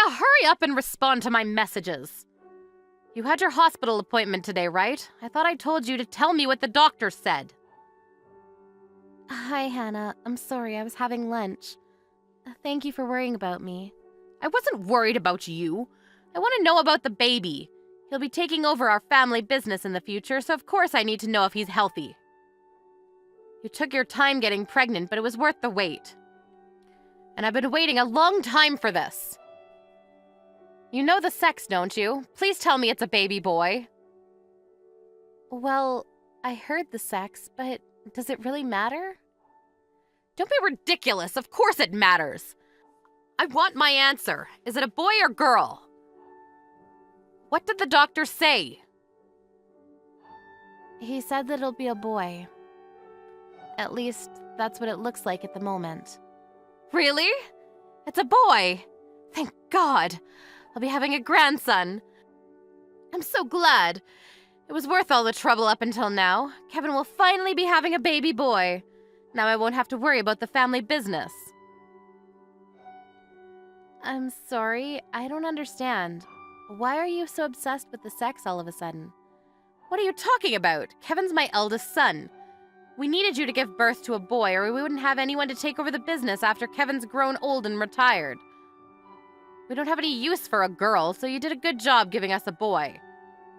Renee, hurry up and respond to my messages. You had your hospital appointment today, right? I thought I told you to tell me what the doctor said. Hi, Hannah. I'm sorry, I was having lunch. Thank you for worrying about me. I wasn't worried about you. I want to know about the baby. He'll be taking over our family business in the future, so of course I need to know if he's healthy. You took your time getting pregnant, but it was worth the wait. And I've been waiting a long time for this. You know the sex, don't you? Please tell me it's a baby boy. Well, I heard the sex, but does it really matter? Don't be ridiculous. Of course it matters. I want my answer. Is it a boy or girl? What did the doctor say? He said that it'll be a boy. At least, that's what it looks like at the moment. Really? It's a boy. Thank God. I'll be having a grandson. I'm so glad. It was worth all the trouble up until now. Kevin will finally be having a baby boy. Now I won't have to worry about the family business. I'm sorry, I don't understand. Why are you so obsessed with the sex all of a sudden? What are you talking about? Kevin's my eldest son. We needed you to give birth to a boy, or we wouldn't have anyone to take over the business after Kevin's grown old and retired. We don't have any use for a girl, so you did a good job giving us a boy.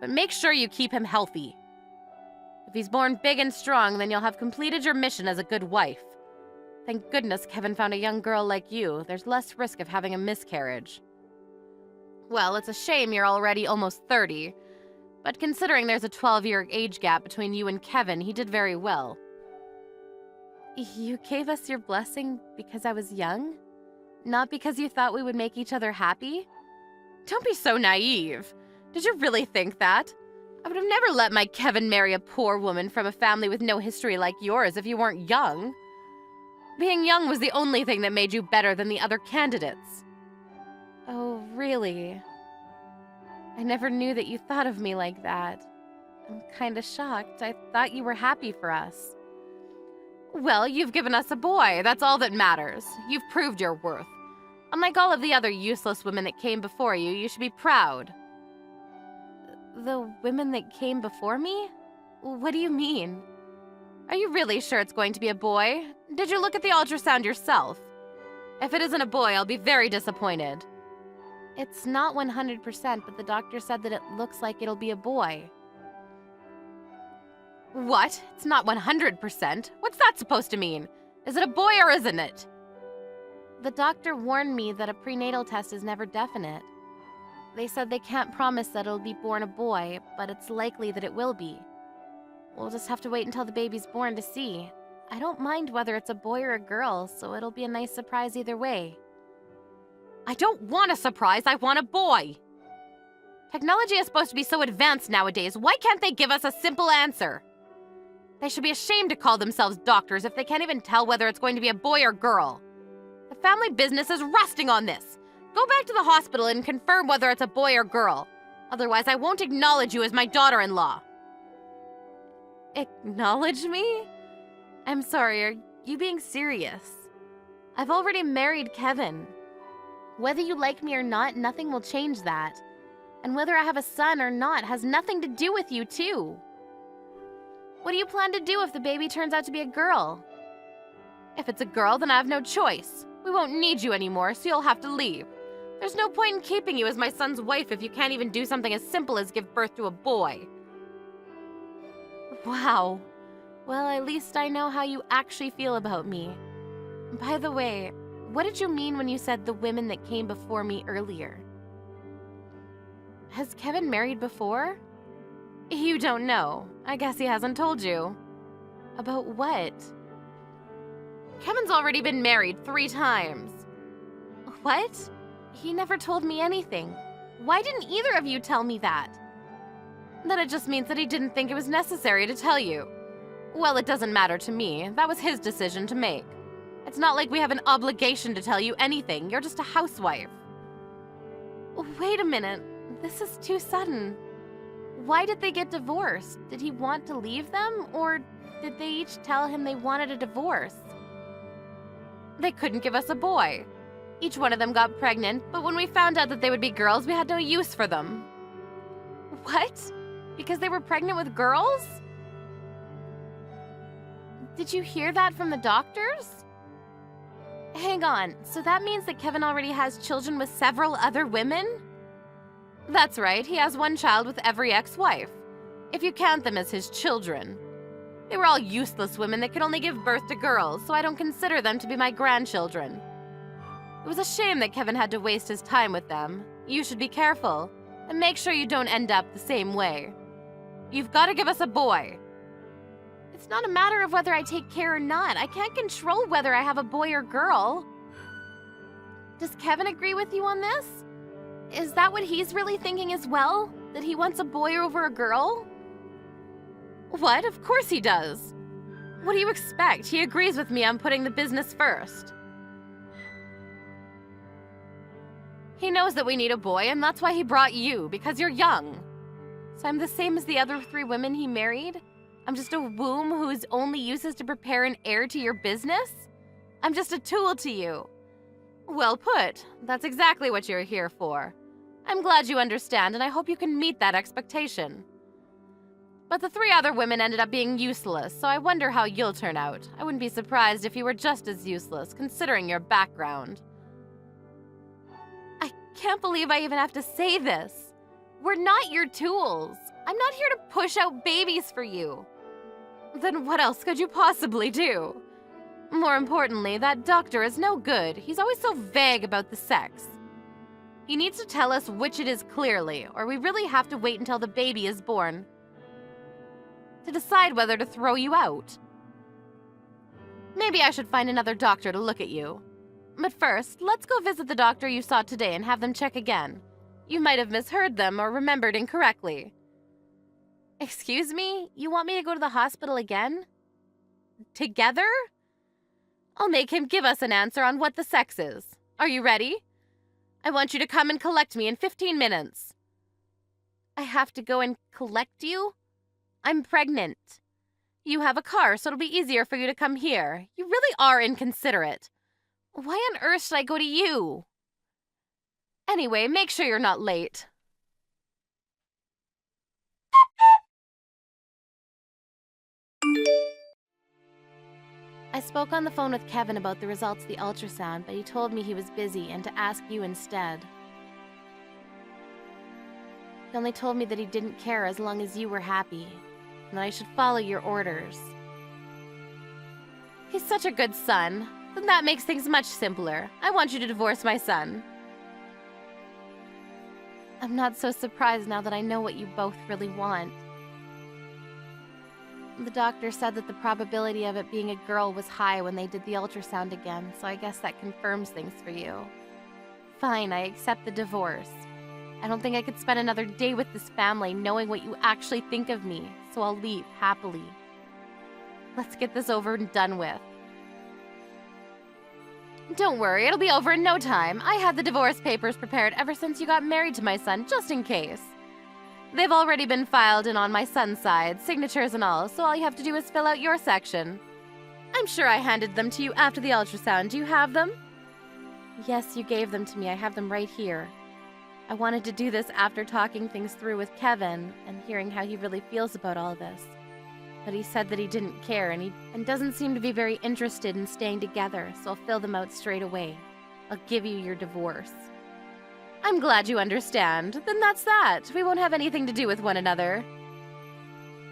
But make sure you keep him healthy. If he's born big and strong, then you'll have completed your mission as a good wife. Thank goodness Kevin found a young girl like you. There's less risk of having a miscarriage. Well, it's a shame you're already almost 30. But considering there's a 12-year age gap between you and Kevin, he did very well. You gave us your blessing because I was young? Not because you thought we would make each other happy? Don't be so naive. Did you really think that? I would have never let my Kevin marry a poor woman from a family with no history like yours if you weren't young. Being young was the only thing that made you better than the other candidates. Oh, really? I never knew that you thought of me like that. I'm kinda shocked. I thought you were happy for us. Well, you've given us a boy. That's all that matters. You've proved your worth. Unlike all of the other useless women that came before you, you should be proud. The women that came before me? What do you mean? Are you really sure it's going to be a boy? Did you look at the ultrasound yourself? If it isn't a boy, I'll be very disappointed. It's not 100%, but the doctor said that it looks like it'll be a boy. What? It's not 100%? What's that supposed to mean? Is it a boy or isn't it? The doctor warned me that a prenatal test is never definite. They said they can't promise that it'll be born a boy, but it's likely that it will be. We'll just have to wait until the baby's born to see. I don't mind whether it's a boy or a girl, so it'll be a nice surprise either way. I don't want a surprise, I want a boy! Technology is supposed to be so advanced nowadays, why can't they give us a simple answer? They should be ashamed to call themselves doctors if they can't even tell whether it's going to be a boy or girl. The family business is resting on this. Go back to the hospital and confirm whether it's a boy or girl. Otherwise, I won't acknowledge you as my daughter-in-law. Acknowledge me? I'm sorry, are you being serious? I've already married Kevin. Whether you like me or not, nothing will change that. And whether I have a son or not has nothing to do with you, too. What do you plan to do if the baby turns out to be a girl? If it's a girl, then I have no choice. We won't need you anymore, so you'll have to leave. There's no point in keeping you as my son's wife if you can't even do something as simple as give birth to a boy. Wow. Well, at least I know how you actually feel about me. By the way, what did you mean when you said the women that came before me earlier? Has Kevin married before? You don't know. I guess he hasn't told you. About what? Kevin's already been married 3 times. What? He never told me anything. Why didn't either of you tell me that? Then it just means that he didn't think it was necessary to tell you. Well, it doesn't matter to me. That was his decision to make. It's not like we have an obligation to tell you anything. You're just a housewife. Wait a minute. This is too sudden. Why did they get divorced? Did he want to leave them, or did they each tell him they wanted a divorce? They couldn't give us a boy. Each one of them got pregnant, but when we found out that they would be girls, we had no use for them. What? Because they were pregnant with girls? Did you hear that from the doctors? Hang on, so that means that Kevin already has children with several other women? That's right, he has one child with every ex-wife, if you count them as his children. They were all useless women that could only give birth to girls, so I don't consider them to be my grandchildren. It was a shame that Kevin had to waste his time with them. You should be careful, and make sure you don't end up the same way. You've got to give us a boy. It's not a matter of whether I take care or not. I can't control whether I have a boy or girl. Does Kevin agree with you on this? Is that what he's really thinking as well? That he wants a boy over a girl? What? Of course he does. What do you expect? He agrees with me on putting the business first. He knows that we need a boy, and that's why he brought you, because you're young. So I'm the same as the other 3 women he married? I'm just a womb whose only use is to prepare an heir to your business? I'm just a tool to you. Well put. That's exactly what you're here for. I'm glad you understand, and I hope you can meet that expectation. But the 3 other women ended up being useless, so I wonder how you'll turn out. I wouldn't be surprised if you were just as useless, considering your background. I can't believe I even have to say this. We're not your tools. I'm not here to push out babies for you. Then what else could you possibly do? More importantly, that doctor is no good. He's always so vague about the sex. He needs to tell us which it is clearly, or we really have to wait until the baby is born to decide whether to throw you out. Maybe I should find another doctor to look at you. But first, let's go visit the doctor you saw today and have them check again. You might have misheard them or remembered incorrectly. Excuse me? You want me to go to the hospital again? Together? I'll make him give us an answer on what the sex is. Are you ready? I want you to come and collect me in 15 minutes. I have to go and collect you? I'm pregnant. You have a car, so it'll be easier for you to come here. You really are inconsiderate. Why on earth should I go to you? Anyway, make sure you're not late. I spoke on the phone with Kevin about the results of the ultrasound, but he told me he was busy and to ask you instead. He only told me that he didn't care as long as you were happy, and that I should follow your orders. He's such a good son. Then that makes things much simpler. I want you to divorce my son. I'm not so surprised now that I know what you both really want. The doctor said that the probability of it being a girl was high when they did the ultrasound again, so I guess that confirms things for you. Fine, I accept the divorce. I don't think I could spend another day with this family knowing what you actually think of me, so I'll leave happily. Let's get this over and done with. Don't worry, it'll be over in no time. I had the divorce papers prepared ever since you got married to my son, just in case. They've already been filed in on my son's side, signatures and all, so all you have to do is fill out your section. I'm sure I handed them to you after the ultrasound. Do you have them? Yes, you gave them to me. I have them right here. I wanted to do this after talking things through with Kevin and hearing how he really feels about all this. But he said that he didn't care and doesn't seem to be very interested in staying together, so I'll fill them out straight away. I'll give you your divorce. I'm glad you understand. Then that's that. We won't have anything to do with one another.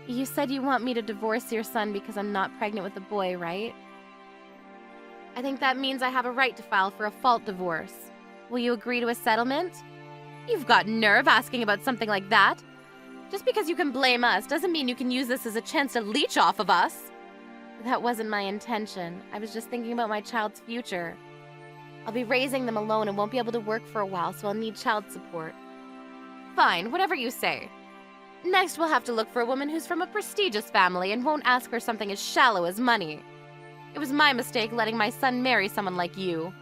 You said you want me to divorce your son because I'm not pregnant with a boy, right? I think that means I have a right to file for a fault divorce. Will you agree to a settlement? You've got nerve asking about something like that. Just because you can blame us doesn't mean you can use this as a chance to leech off of us. That wasn't my intention. I was just thinking about my child's future. I'll be raising them alone and won't be able to work for a while, so I'll need child support. Fine, whatever you say. Next, we'll have to look for a woman who's from a prestigious family and won't ask for something as shallow as money. It was my mistake letting my son marry someone like you.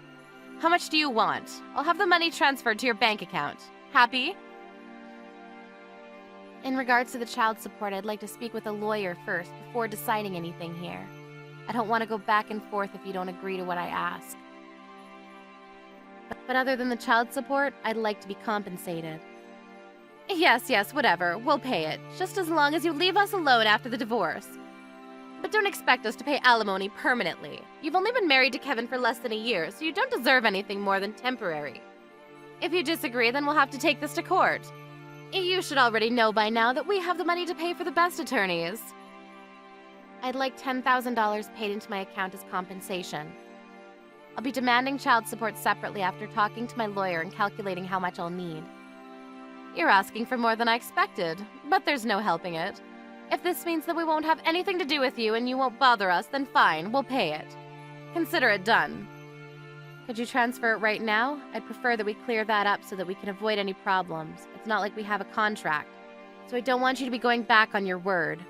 How much do you want? I'll have the money transferred to your bank account. Happy? In regards to the child support, I'd like to speak with a lawyer first before deciding anything here. I don't want to go back and forth if you don't agree to what I ask. But other than the child support, I'd like to be compensated. Yes, whatever. We'll pay it, just as long as you leave us alone after the divorce. But don't expect us to pay alimony permanently. You've only been married to Kevin for less than a year, so you don't deserve anything more than temporary. If you disagree, then we'll have to take this to court. You should already know by now that we have the money to pay for the best attorneys. I'd like $10,000 paid into my account as compensation. I'll be demanding child support separately after talking to my lawyer and calculating how much I'll need. You're asking for more than I expected, but there's no helping it. If this means that we won't have anything to do with you and you won't bother us, then fine, we'll pay it. Consider it done. Could you transfer it right now? I'd prefer that we clear that up so that we can avoid any problems. It's not like we have a contract, so I don't want you to be going back on your word.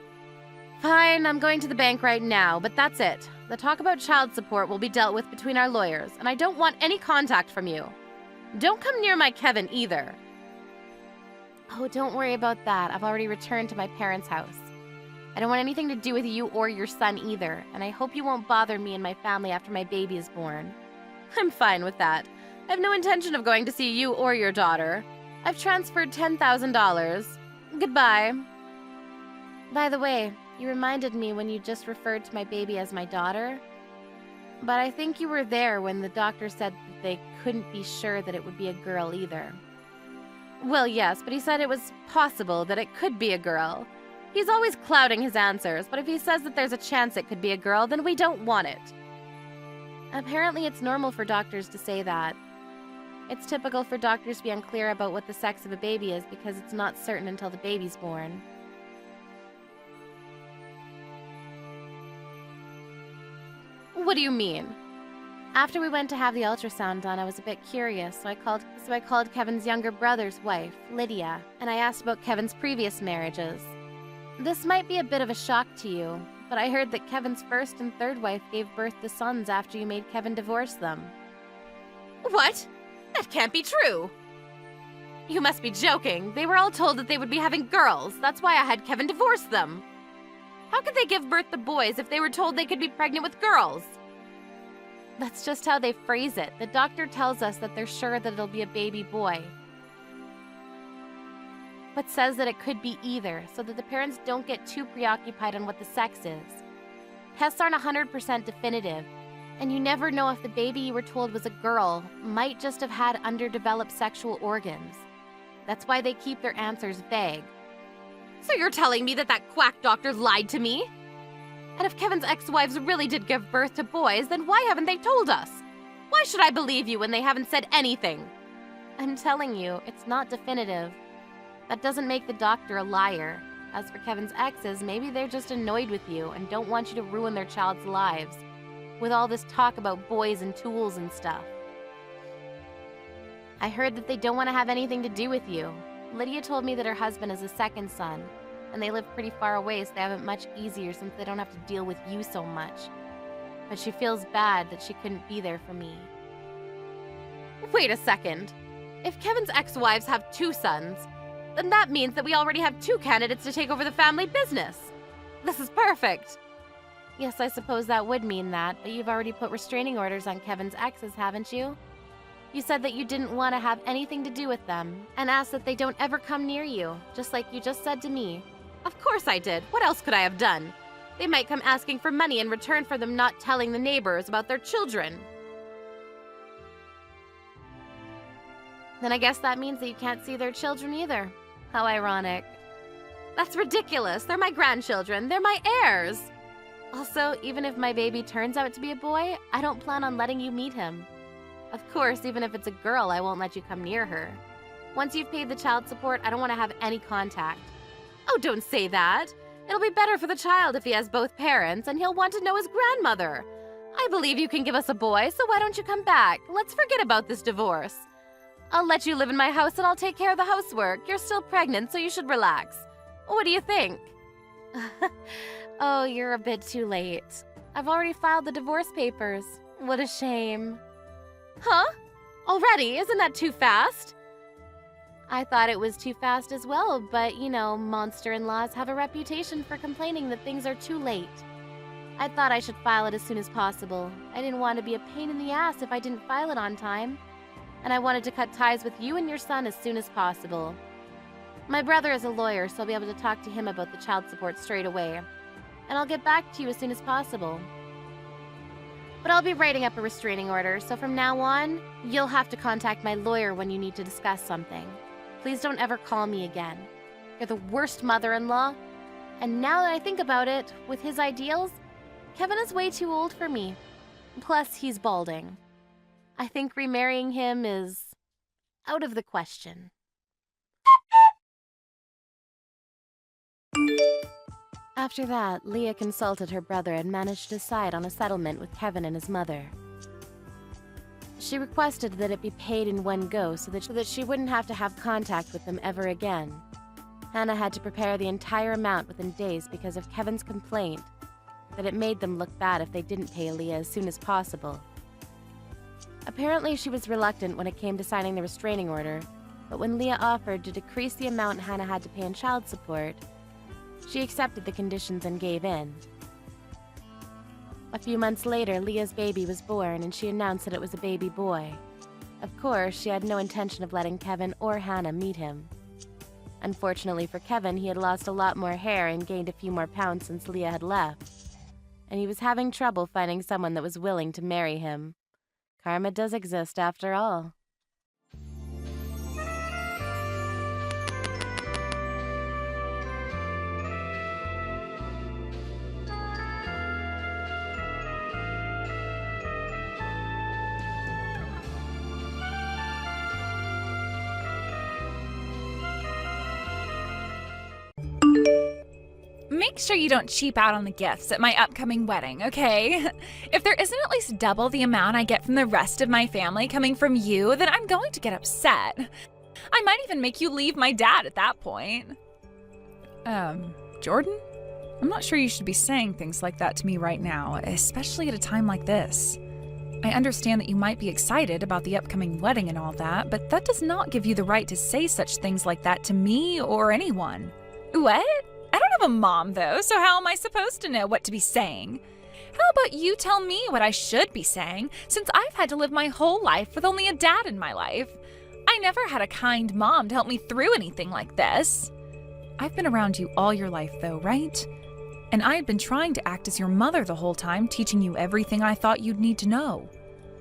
Fine, I'm going to the bank right now, but that's it. The talk about child support will be dealt with between our lawyers, and I don't want any contact from you. Don't come near my Kevin either. Oh, don't worry about that. I've already returned to my parents' house. I don't want anything to do with you or your son either, and I hope you won't bother me and my family after my baby is born. I'm fine with that. I have no intention of going to see you or your daughter. I've transferred $10,000. Goodbye. By the way, you reminded me when you just referred to my baby as my daughter. But I think you were there when the doctor said that they couldn't be sure that it would be a girl either. Well, yes, but he said it was possible that it could be a girl. He's always clouding his answers, but if he says that there's a chance it could be a girl, then we don't want it. Apparently, it's normal for doctors to say that. It's typical for doctors to be unclear about what the sex of a baby is because it's not certain until the baby's born. What do you mean? After we went to have the ultrasound done, I was a bit curious, so I called Kevin's younger brother's wife, Lydia, and I asked about Kevin's previous marriages. This might be a bit of a shock to you, but I heard that Kevin's first and third wife gave birth to sons after you made Kevin divorce them. What? That can't be true! You must be joking. They were all told that they would be having girls. That's why I had Kevin divorce them. How could they give birth to boys if they were told they could be pregnant with girls? That's just how they phrase it. The doctor tells us that they're sure that it'll be a baby boy, but says that it could be either, so that the parents don't get too preoccupied on what the sex is. Tests aren't 100% definitive, and you never know if the baby you were told was a girl might just have had underdeveloped sexual organs. That's why they keep their answers vague. So you're telling me that that quack doctor lied to me? And if Kevin's ex-wives really did give birth to boys, then why haven't they told us? Why should I believe you when they haven't said anything? I'm telling you, it's not definitive. That doesn't make the doctor a liar. As for Kevin's exes, maybe they're just annoyed with you and don't want you to ruin their child's lives, with all this talk about boys and tools and stuff. I heard that they don't want to have anything to do with you. Lydia told me that her husband is a second son, and they live pretty far away, so they have it much easier since they don't have to deal with you so much. But she feels bad that she couldn't be there for me. Wait a second. If Kevin's ex-wives have 2 sons, then that means that we already have 2 candidates to take over the family business. This is perfect. Yes, I suppose that would mean that, but you've already put restraining orders on Kevin's exes, haven't you? You said that you didn't want to have anything to do with them, and asked that they don't ever come near you, just like you just said to me. Of course I did. What else could I have done? They might come asking for money in return for them not telling the neighbors about their children. Then I guess that means that you can't see their children either. How ironic. That's ridiculous. They're my grandchildren. They're my heirs. Also, even if my baby turns out to be a boy, I don't plan on letting you meet him. Of course, even if it's a girl, I won't let you come near her. Once you've paid the child support, I don't want to have any contact. Oh, don't say that. It'll be better for the child if he has both parents, and he'll want to know his grandmother. I believe you can give us a boy, so why don't you come back? Let's forget about this divorce. I'll let you live in my house and I'll take care of the housework. You're still pregnant, so you should relax. What do you think? Oh, you're a bit too late. I've already filed the divorce papers. What a shame. Huh? Already? Isn't that too fast? I thought it was too fast as well, but you know, monster-in-laws have a reputation for complaining that things are too late. I thought I should file it as soon as possible. I didn't want to be a pain in the ass if I didn't file it on time. and I wanted to cut ties with you and your son as soon as possible. My brother is a lawyer, so I'll be able to talk to him about the child support straight away, and I'll get back to you as soon as possible. But I'll be writing up a restraining order, so from now on, you'll have to contact my lawyer when you need to discuss something. Please don't ever call me again. You're the worst mother-in-law, and now that I think about it, with his ideals, Kevin is way too old for me. Plus, he's balding. I think remarrying him is out of the question. After that, Leah consulted her brother and managed to decide on a settlement with Kevin and his mother. She requested that it be paid in one go so that she wouldn't have to have contact with them ever again. Hannah had to prepare the entire amount within days because of Kevin's complaint that it made them look bad if they didn't pay Leah as soon as possible. Apparently, she was reluctant when it came to signing the restraining order, but when Leah offered to decrease the amount Hannah had to pay in child support, she accepted the conditions and gave in. A few months later, Leah's baby was born, and she announced that it was a baby boy. Of course, she had no intention of letting Kevin or Hannah meet him. Unfortunately for Kevin, he had lost a lot more hair and gained a few more pounds since Leah had left, and he was having trouble finding someone that was willing to marry him. Karma does exist after all. Make sure you don't cheap out on the gifts at my upcoming wedding, okay? If there isn't at least double the amount I get from the rest of my family coming from you, then I'm going to get upset. I might even make you leave my dad at that point. Jordan? I'm not sure you should be saying things like that to me right now, especially at a time like this. I understand that you might be excited about the upcoming wedding and all that, but that does not give you the right to say such things like that to me or anyone. What? I don't have a mom, though, so how am I supposed to know what to be saying? How about you tell me what I should be saying, since I've had to live my whole life with only a dad in my life? I never had a kind mom to help me through anything like this. I've been around you all your life, though, right? And I had been trying to act as your mother the whole time, teaching you everything I thought you'd need to know.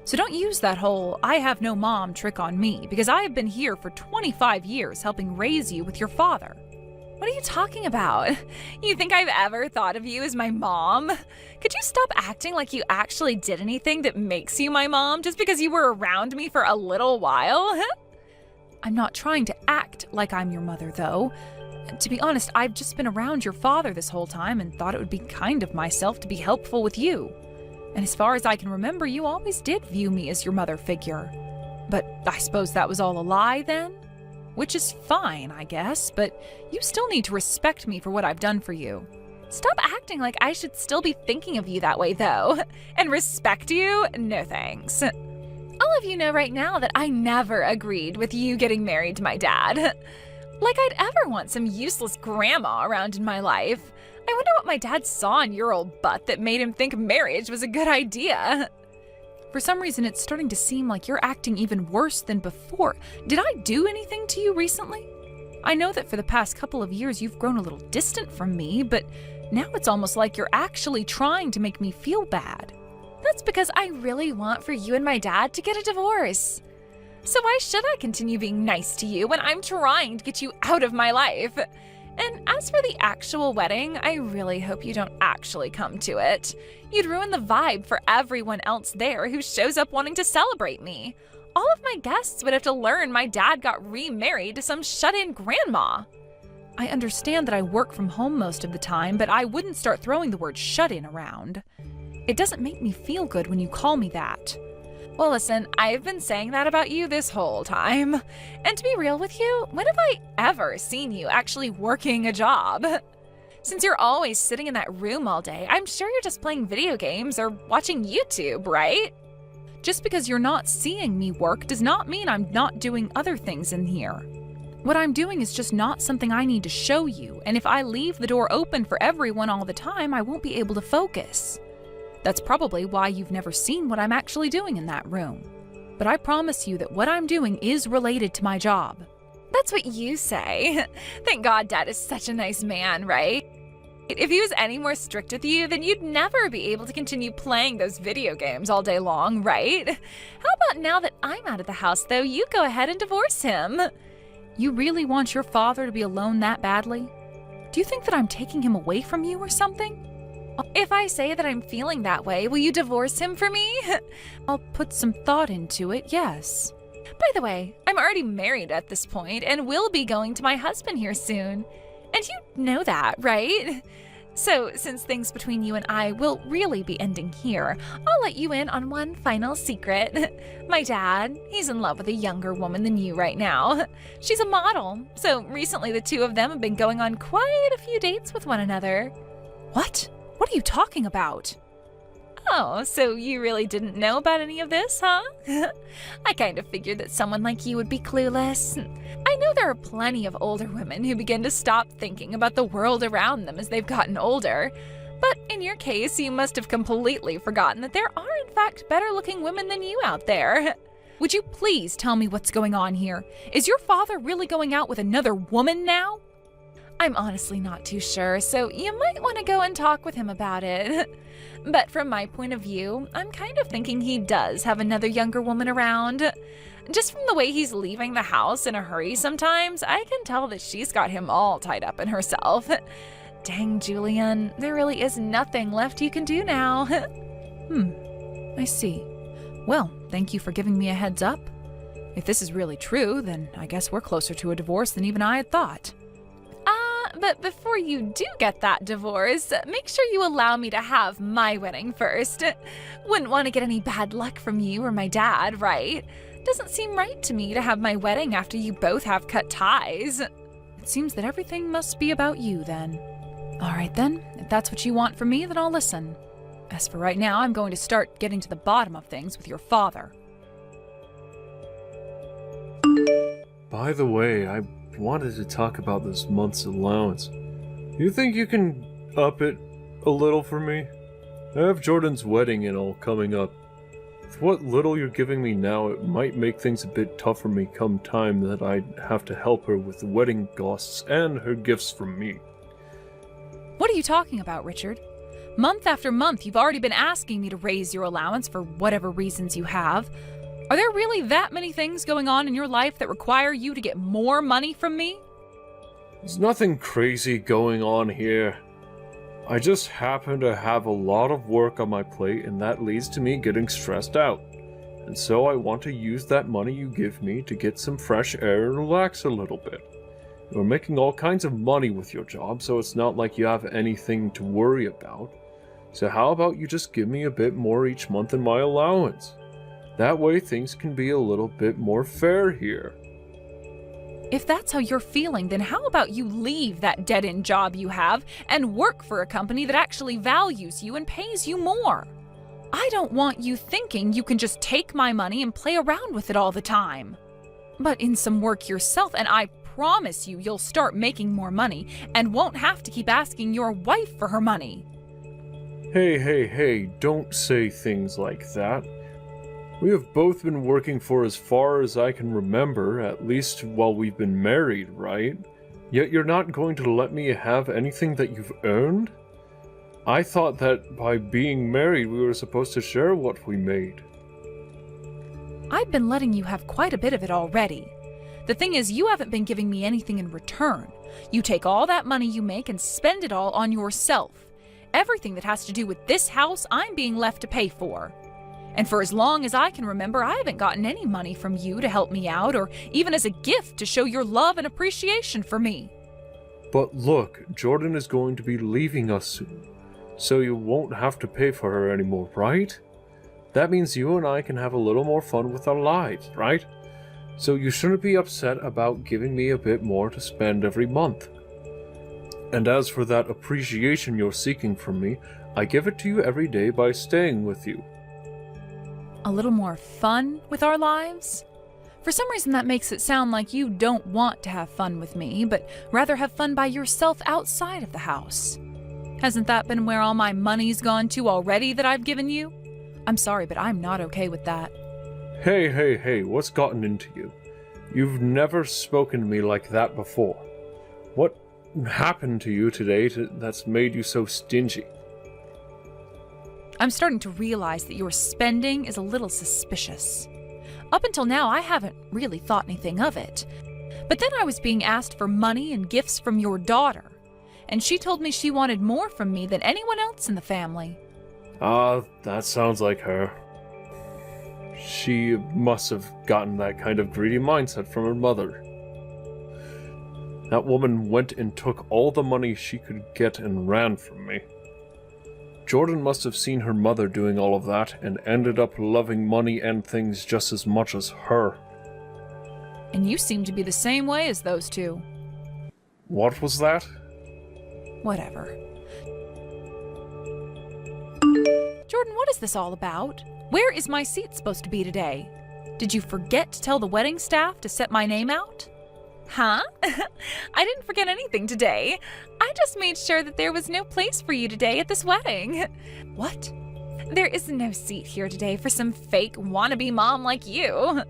So don't use that whole "I have no mom" trick on me, because I have been here for 25 years helping raise you with your father. What are you talking about? You think I've ever thought of you as my mom? Could you stop acting like you actually did anything that makes you my mom just because you were around me for a little while? I'm not trying to act like I'm your mother, though. To be honest, I've just been around your father this whole time and thought it would be kind of myself to be helpful with you. And as far as I can remember, you always did view me as your mother figure. But I suppose that was all a lie then? Which is fine, I guess, but you still need to respect me for what I've done for you. Stop acting like I should still be thinking of you that way, though. And respect you? No thanks. All of you know right now that I never agreed with you getting married to my dad. Like I'd ever want some useless grandma around in my life. I wonder what my dad saw in your old butt that made him think marriage was a good idea. For some reason, it's starting to seem like you're acting even worse than before. Did I do anything to you recently? I know that for the past couple of years you've grown a little distant from me, but now it's almost like you're actually trying to make me feel bad. That's because I really want for you and my dad to get a divorce. So why should I continue being nice to you when I'm trying to get you out of my life? And as for the actual wedding, I really hope you don't actually come to it. You'd ruin the vibe for everyone else there who shows up wanting to celebrate me. All of my guests would have to learn my dad got remarried to some shut-in grandma. I understand that I work from home most of the time, but I wouldn't start throwing the word shut-in around. It doesn't make me feel good when you call me that. Well, listen, I've been saying that about you this whole time. And to be real with you, when have I ever seen you actually working a job? Since you're always sitting in that room all day, I'm sure you're just playing video games or watching YouTube, right? Just because you're not seeing me work does not mean I'm not doing other things in here. What I'm doing is just not something I need to show you, and if I leave the door open for everyone all the time, I won't be able to focus. That's probably why you've never seen what I'm actually doing in that room. but I promise you that what I'm doing is related to my job. That's what you say. Thank God Dad is such a nice man, right? If he was any more strict with you, then you'd never be able to continue playing those video games all day long, right? How about now that I'm out of the house, though, you go ahead and divorce him? You really want your father to be alone that badly? Do you think that I'm taking him away from you or something? If I say that I'm feeling that way, will you divorce him for me? I'll put some thought into it, yes. By the way, I'm already married at this point and will be going to my husband here soon. And you know that, right? So, since things between you and I will really be ending here, I'll let you in on one final secret. My dad, he's in love with a younger woman than you right now. She's a model, so recently the two of them have been going on quite a few dates with one another. What? What are you talking about? Oh, so you really didn't know about any of this, huh? I kind of figured that someone like you would be clueless. I know there are plenty of older women who begin to stop thinking about the world around them as they've gotten older. But in your case, you must have completely forgotten that there are in fact better-looking women than you out there. Would you please tell me what's going on here? Is your father really going out with another woman now? I'm honestly not too sure, so you might want to go and talk with him about it. But from my point of view, I'm kind of thinking he does have another younger woman around. Just from the way he's leaving the house in a hurry sometimes, I can tell that she's got him all tied up in herself. Dang, Julian, there really is nothing left you can do now. I see. Well, thank you for giving me a heads up. If this is really true, then I guess we're closer to a divorce than even I had thought. But before you do get that divorce, make sure you allow me to have my wedding first. Wouldn't want to get any bad luck from you or my dad, right? Doesn't seem right to me to have my wedding after you both have cut ties. It seems that everything must be about you then. All right then, if that's what you want from me, then I'll listen. As for right now, I'm going to start getting to the bottom of things with your father. By the way, I wanted to talk about this month's allowance. You think you can up it a little for me? I have Jordan's wedding and all coming up. With what little you're giving me now, it might make things a bit tough for me come time that I'd have to help her with the wedding costs and her gifts from me. What are you talking about, Richard? Month after month, you've already been asking me to raise your allowance for whatever reasons you have. Are there really that many things going on in your life that require you to get more money from me? There's nothing crazy going on here. I just happen to have a lot of work on my plate, and that leads to me getting stressed out. And so I want to use that money you give me to get some fresh air and relax a little bit. You're making all kinds of money with your job, so it's not like you have anything to worry about. So how about you just give me a bit more each month in my allowance? That way things can be a little bit more fair here. If that's how you're feeling, then how about you leave that dead-end job you have and work for a company that actually values you and pays you more? I don't want you thinking you can just take my money and play around with it all the time. But in some work yourself, and I promise you'll start making more money and won't have to keep asking your wife for her money. Hey, don't say things like that. We have both been working for as far as I can remember, at least while we've been married, right? Yet you're not going to let me have anything that you've earned? I thought that by being married we were supposed to share what we made. I've been letting you have quite a bit of it already. The thing is, you haven't been giving me anything in return. You take all that money you make and spend it all on yourself. Everything that has to do with this house, I'm being left to pay for. And for as long as I can remember, I haven't gotten any money from you to help me out, or even as a gift to show your love and appreciation for me. But look, Jordan is going to be leaving us soon, so you won't have to pay for her anymore, right? That means you and I can have a little more fun with our lives, right? So you shouldn't be upset about giving me a bit more to spend every month. And as for that appreciation you're seeking from me, I give it to you every day by staying with you. A little more fun with our lives? For some reason that makes it sound like you don't want to have fun with me, but rather have fun by yourself outside of the house. Hasn't that been where all my money's gone to already that I've given you? I'm sorry, but I'm not okay with that. Hey, what's gotten into you? You've never spoken to me like that before. What happened to you today that's made you so stingy? I'm starting to realize that your spending is a little suspicious. Up until now, I haven't really thought anything of it. But then I was being asked for money and gifts from your daughter, and she told me she wanted more from me than anyone else in the family. That sounds like her. She must have gotten that kind of greedy mindset from her mother. That woman went and took all the money she could get and ran from me. Jordan must have seen her mother doing all of that and ended up loving money and things just as much as her. And you seem to be the same way as those two. What was that? Whatever. Jordan, what is this all about? Where is my seat supposed to be today? Did you forget to tell the wedding staff to set my name out? Huh? I didn't forget anything today. I just made sure that there was no place for you today at this wedding. What? There is no seat here today for some fake wannabe mom like you.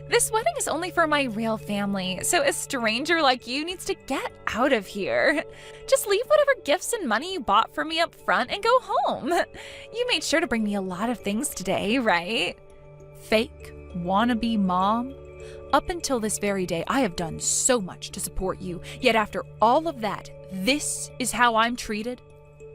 This wedding is only for my real family, so a stranger like you needs to get out of here. Just leave whatever gifts and money you bought for me up front and go home. You made sure to bring me a lot of things today, right? Fake wannabe mom? Up until this very day, I have done so much to support you, yet after all of that, this is how I'm treated?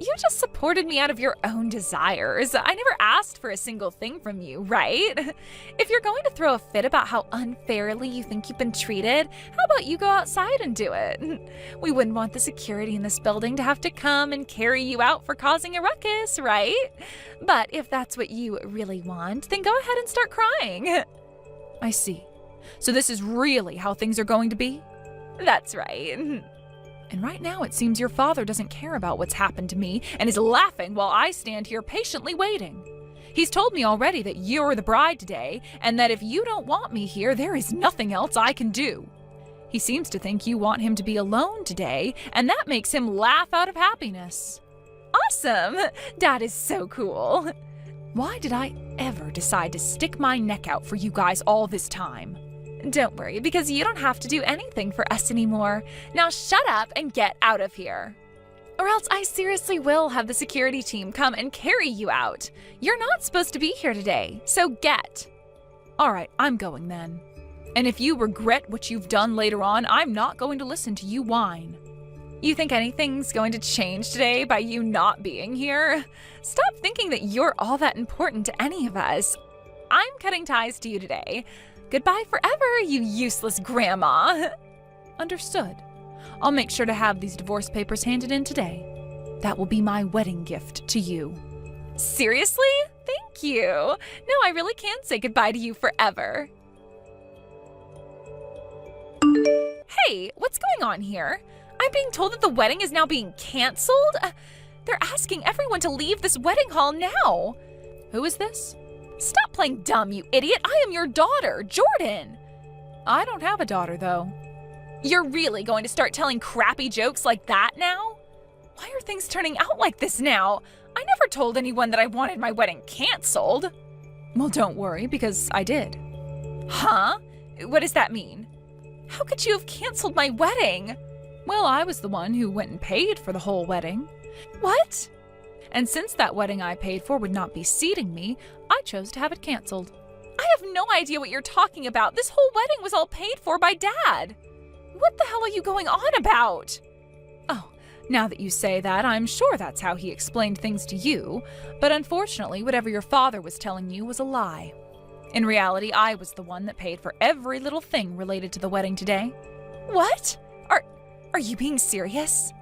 You just supported me out of your own desires. I never asked for a single thing from you, right? If you're going to throw a fit about how unfairly you think you've been treated, how about you go outside and do it? We wouldn't want the security in this building to have to come and carry you out for causing a ruckus, right? But if that's what you really want, then go ahead and start crying. I see. So this is really how things are going to be? That's right. And right now it seems your father doesn't care about what's happened to me and is laughing while I stand here patiently waiting. He's told me already that you're the bride today and that if you don't want me here, there is nothing else I can do. He seems to think you want him to be alone today, and that makes him laugh out of happiness. Awesome! That is so cool. Why did I ever decide to stick my neck out for you guys all this time? Don't worry, because you don't have to do anything for us anymore. Now shut up and get out of here. Or else I seriously will have the security team come and carry you out. You're not supposed to be here today, so get. All right, I'm going then. And if you regret what you've done later on, I'm not going to listen to you whine. You think anything's going to change today by you not being here? Stop thinking that you're all that important to any of us. I'm cutting ties to you today. Goodbye forever, you useless grandma. Understood. I'll make sure to have these divorce papers handed in today. That will be my wedding gift to you. Seriously? Thank you. No, I really can say goodbye to you forever. Hey, what's going on here? I'm being told that the wedding is now being canceled? They're asking everyone to leave this wedding hall now. Who is this? Stop playing dumb, you idiot. I am your daughter, Jordan. I don't have a daughter, though. You're really going to start telling crappy jokes like that now? Why are things turning out like this now? I never told anyone that I wanted my wedding canceled. Well, don't worry, because I did. Huh? What does that mean? How could you have canceled my wedding? Well, I was the one who went and paid for the whole wedding. What? And since that wedding I paid for would not be seating me, I chose to have it canceled. I have no idea what you're talking about. This whole wedding was all paid for by Dad. What the hell are you going on about? Oh, now that you say that, I'm sure that's how he explained things to you. But unfortunately, whatever your father was telling you was a lie. In reality, I was the one that paid for every little thing related to the wedding today. What? Are you being serious?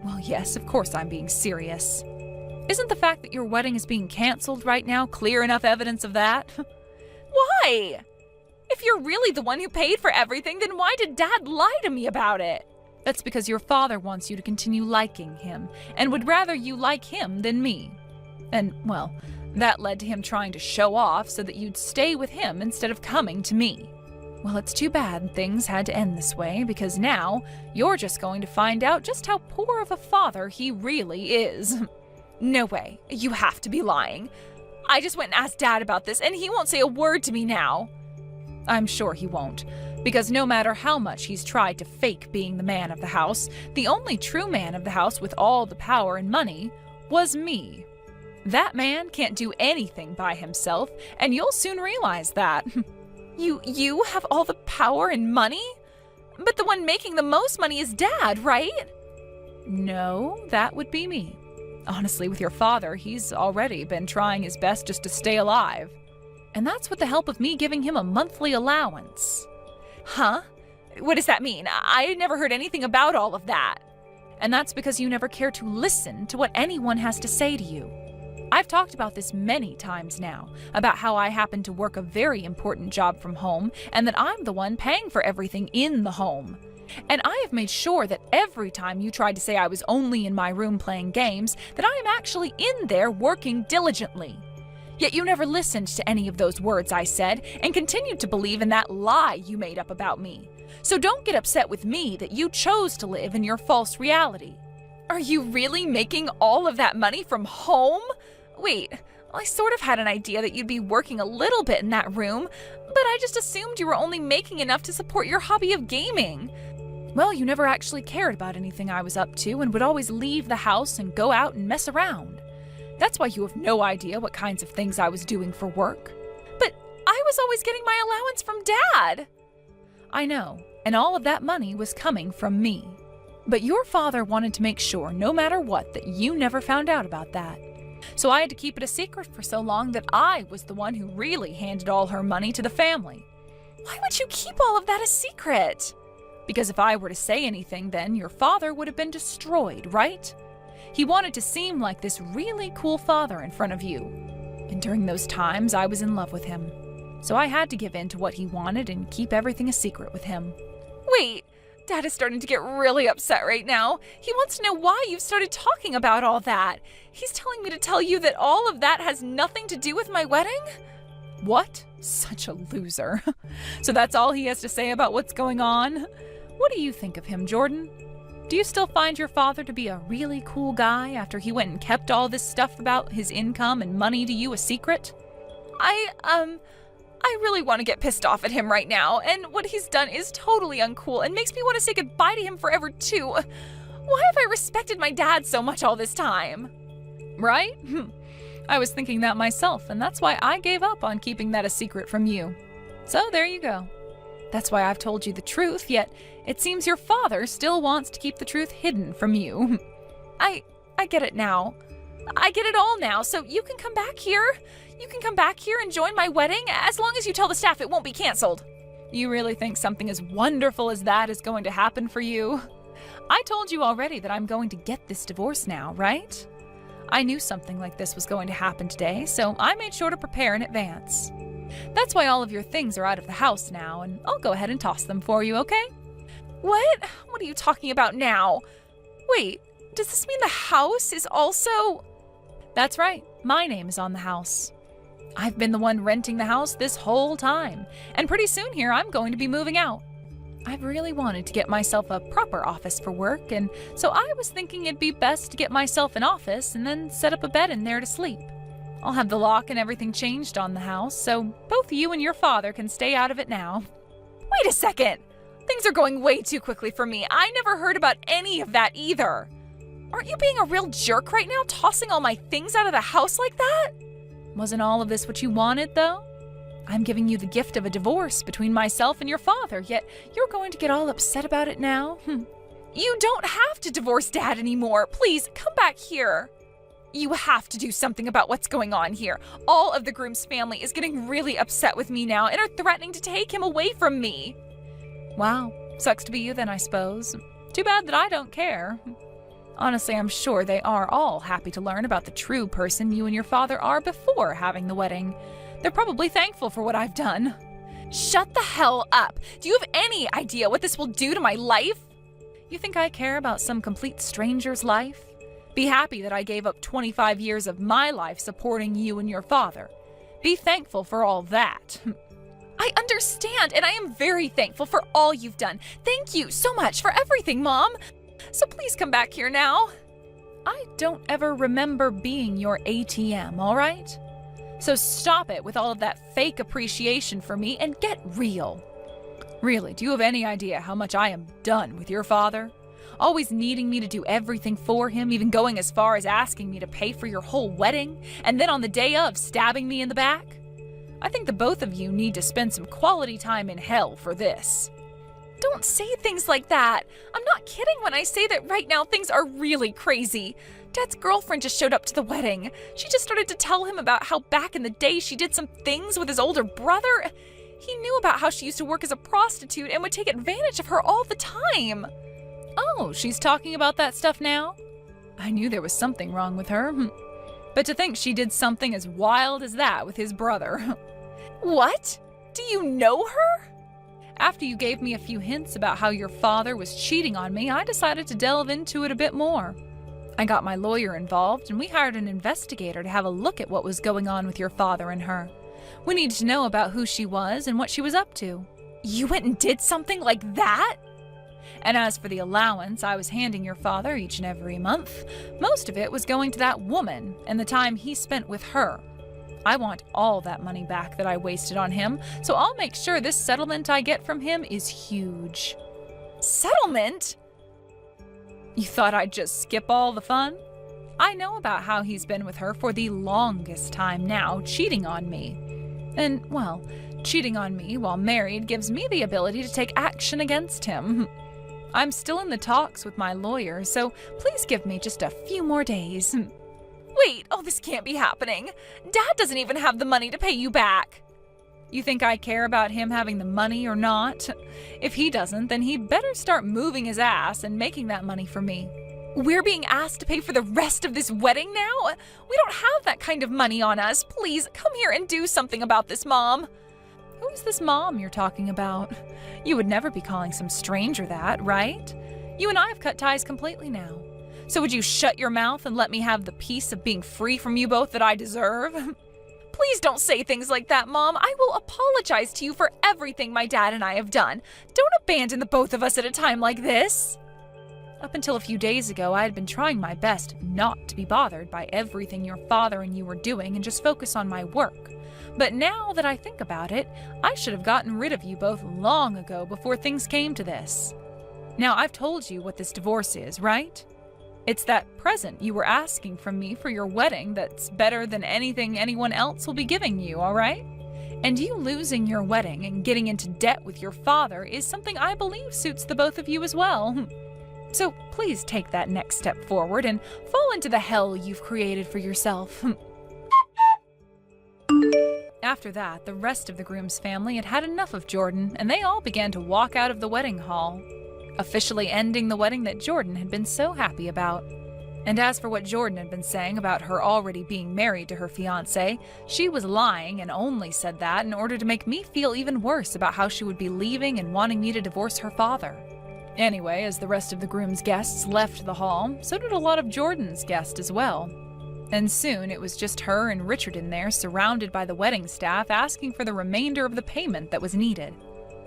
Well, yes, of course I'm being serious. Isn't the fact that your wedding is being canceled right now clear enough evidence of that? Why? If you're really the one who paid for everything, then why did Dad lie to me about it? That's because your father wants you to continue liking him, and would rather you like him than me. And, well, that led to him trying to show off so that you'd stay with him instead of coming to me. Well, it's too bad things had to end this way, because now you're just going to find out just how poor of a father he really is. No way. You have to be lying. I just went and asked Dad about this, and he won't say a word to me now. I'm sure he won't, because no matter how much he's tried to fake being the man of the house, the only true man of the house with all the power and money was me. That man can't do anything by himself, and you'll soon realize that. You have all the power and money? But the one making the most money is Dad, right? No, that would be me. Honestly, with your father, he's already been trying his best just to stay alive. And that's with the help of me giving him a monthly allowance. Huh? What does that mean? I never heard anything about all of that. And that's because you never care to listen to what anyone has to say to you. I've talked about this many times now, about how I happen to work a very important job from home and that I'm the one paying for everything in the home. And I have made sure that every time you tried to say I was only in my room playing games, that I am actually in there working diligently. Yet you never listened to any of those words I said and continued to believe in that lie you made up about me. So don't get upset with me that you chose to live in your false reality. Are you really making all of that money from home? Wait, I sort of had an idea that you'd be working a little bit in that room, but I just assumed you were only making enough to support your hobby of gaming. Well, you never actually cared about anything I was up to and would always leave the house and go out and mess around. That's why you have no idea what kinds of things I was doing for work. But I was always getting my allowance from Dad. I know, and all of that money was coming from me. But your father wanted to make sure, no matter what, that you never found out about that. So I had to keep it a secret for so long that I was the one who really handed all her money to the family. Why would you keep all of that a secret? Because if I were to say anything, then your father would have been destroyed, right? He wanted to seem like this really cool father in front of you. And during those times, I was in love with him. So I had to give in to what he wanted and keep everything a secret with him. Wait, Dad is starting to get really upset right now. He wants to know why you've started talking about all that. He's telling me to tell you that all of that has nothing to do with my wedding? What? Such a loser. So that's all he has to say about what's going on? What do you think of him, Jordan? Do you still find your father to be a really cool guy after he went and kept all this stuff about his income and money to you a secret? I really want to get pissed off at him right now, and what he's done is totally uncool and makes me want to say goodbye to him forever too. Why have I respected my dad so much all this time? Right? I was thinking that myself, and that's why I gave up on keeping that a secret from you. So there you go. That's why I've told you the truth, yet it seems your father still wants to keep the truth hidden from you. I get it now. I get it all now, so you can come back here. You can come back here and join my wedding, as long as you tell the staff it won't be canceled. You really think something as wonderful as that is going to happen for you? I told you already that I'm going to get this divorce now, right? I knew something like this was going to happen today, so I made sure to prepare in advance. That's why all of your things are out of the house now, and I'll go ahead and toss them for you, okay? What? What are you talking about now? Wait, does this mean the house is also... That's right, my name is on the house. I've been the one renting the house this whole time, and pretty soon here I'm going to be moving out. I've really wanted to get myself a proper office for work, and so I was thinking it'd be best to get myself an office and then set up a bed in there to sleep. I'll have the lock and everything changed on the house, so both you and your father can stay out of it now. Wait a second! Things are going way too quickly for me. I never heard about any of that either. Aren't you being a real jerk right now, tossing all my things out of the house like that? Wasn't all of this what you wanted, though? I'm giving you the gift of a divorce between myself and your father, yet you're going to get all upset about it now? You don't have to divorce Dad anymore. Please, come back here. You have to do something about what's going on here. All of the groom's family is getting really upset with me now and are threatening to take him away from me. Wow, sucks to be you then, I suppose. Too bad that I don't care. Honestly, I'm sure they are all happy to learn about the true person you and your father are before having the wedding. They're probably thankful for what I've done. Shut the hell up! Do you have any idea what this will do to my life? You think I care about some complete stranger's life? Be happy that I gave up 25 years of my life supporting you and your father. Be thankful for all that. I understand, and I am very thankful for all you've done. Thank you so much for everything, Mom. So please come back here now. I don't ever remember being your ATM, all right? So stop it with all of that fake appreciation for me and get real. Really, do you have any idea how much I am done with your father? Always needing me to do everything for him, even going as far as asking me to pay for your whole wedding, and then on the day of, stabbing me in the back? I think the both of you need to spend some quality time in hell for this. Don't say things like that. I'm not kidding when I say that right now things are really crazy. Dad's girlfriend just showed up to the wedding. She just started to tell him about how back in the day she did some things with his older brother. He knew about how she used to work as a prostitute and would take advantage of her all the time. Oh, she's talking about that stuff now? I knew there was something wrong with her. But to think she did something as wild as that with his brother. What? Do you know her? After you gave me a few hints about how your father was cheating on me, I decided to delve into it a bit more. I got my lawyer involved, and we hired an investigator to have a look at what was going on with your father and her. We needed to know about who she was and what she was up to. You went and did something like that? And as for the allowance I was handing your father each and every month, most of it was going to that woman and the time he spent with her. I want all that money back that I wasted on him, so I'll make sure this settlement I get from him is huge. Settlement? You thought I'd just skip all the fun? I know about how he's been with her for the longest time now, cheating on me. And, well, cheating on me while married gives me the ability to take action against him. I'm still in the talks with my lawyer, so please give me just a few more days. Wait, this can't be happening. Dad doesn't even have the money to pay you back. You think I care about him having the money or not? If he doesn't, then he'd better start moving his ass and making that money for me. We're being asked to pay for the rest of this wedding now? We don't have that kind of money on us. Please, come here and do something about this, Mom. Who's this mom you're talking about? You would never be calling some stranger that, right? You and I have cut ties completely now. So would you shut your mouth and let me have the peace of being free from you both that I deserve? Please don't say things like that, Mom. I will apologize to you for everything my dad and I have done. Don't abandon the both of us at a time like this. Up until a few days ago, I had been trying my best not to be bothered by everything your father and you were doing and just focus on my work. But now that I think about it, I should have gotten rid of you both long ago before things came to this. Now, I've told you what this divorce is, right? It's that present you were asking from me for your wedding that's better than anything anyone else will be giving you, all right? And you losing your wedding and getting into debt with your father is something I believe suits the both of you as well. So please take that next step forward and fall into the hell you've created for yourself. After that, the rest of the groom's family had had enough of Jordan, and they all began to walk out of the wedding hall, officially ending the wedding that Jordan had been so happy about. And as for what Jordan had been saying about her already being married to her fiancé, she was lying and only said that in order to make me feel even worse about how she would be leaving and wanting me to divorce her father. Anyway, as the rest of the groom's guests left the hall, so did a lot of Jordan's guests as well. And soon it was just her and Richard in there, surrounded by the wedding staff, asking for the remainder of the payment that was needed.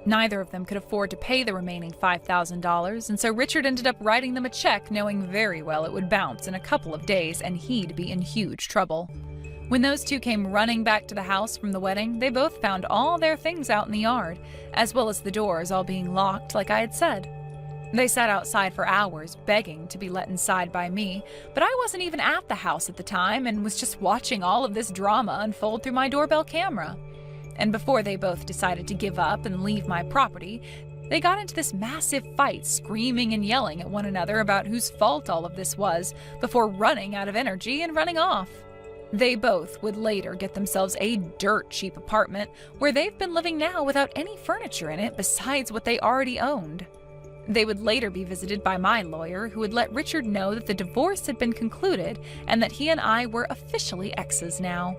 Neither of them could afford to pay the remaining $5,000, and so Richard ended up writing them a check, knowing very well it would bounce in a couple of days and he'd be in huge trouble. When those two came running back to the house from the wedding, they both found all their things out in the yard, as well as the doors all being locked like I had said. They sat outside for hours, begging to be let inside by me, but I wasn't even at the house at the time and was just watching all of this drama unfold through my doorbell camera. And before they both decided to give up and leave my property, they got into this massive fight, screaming and yelling at one another about whose fault all of this was, before running out of energy and running off. They both would later get themselves a dirt cheap apartment where they've been living now without any furniture in it besides what they already owned. They would later be visited by my lawyer, who would let Richard know that the divorce had been concluded and that he and I were officially exes now.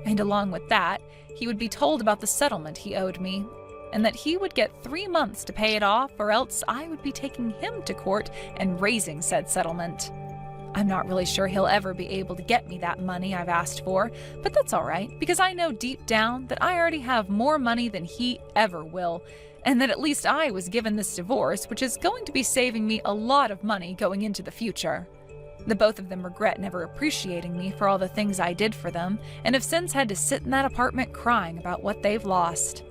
And along with that, he would be told about the settlement he owed me, and that he would get 3 months to pay it off, or else I would be taking him to court and raising said settlement. I'm not really sure he'll ever be able to get me that money I've asked for, but that's all right, because I know deep down that I already have more money than he ever will, and that at least I was given this divorce, which is going to be saving me a lot of money going into the future. The both of them regret never appreciating me for all the things I did for them, and have since had to sit in that apartment crying about what they've lost.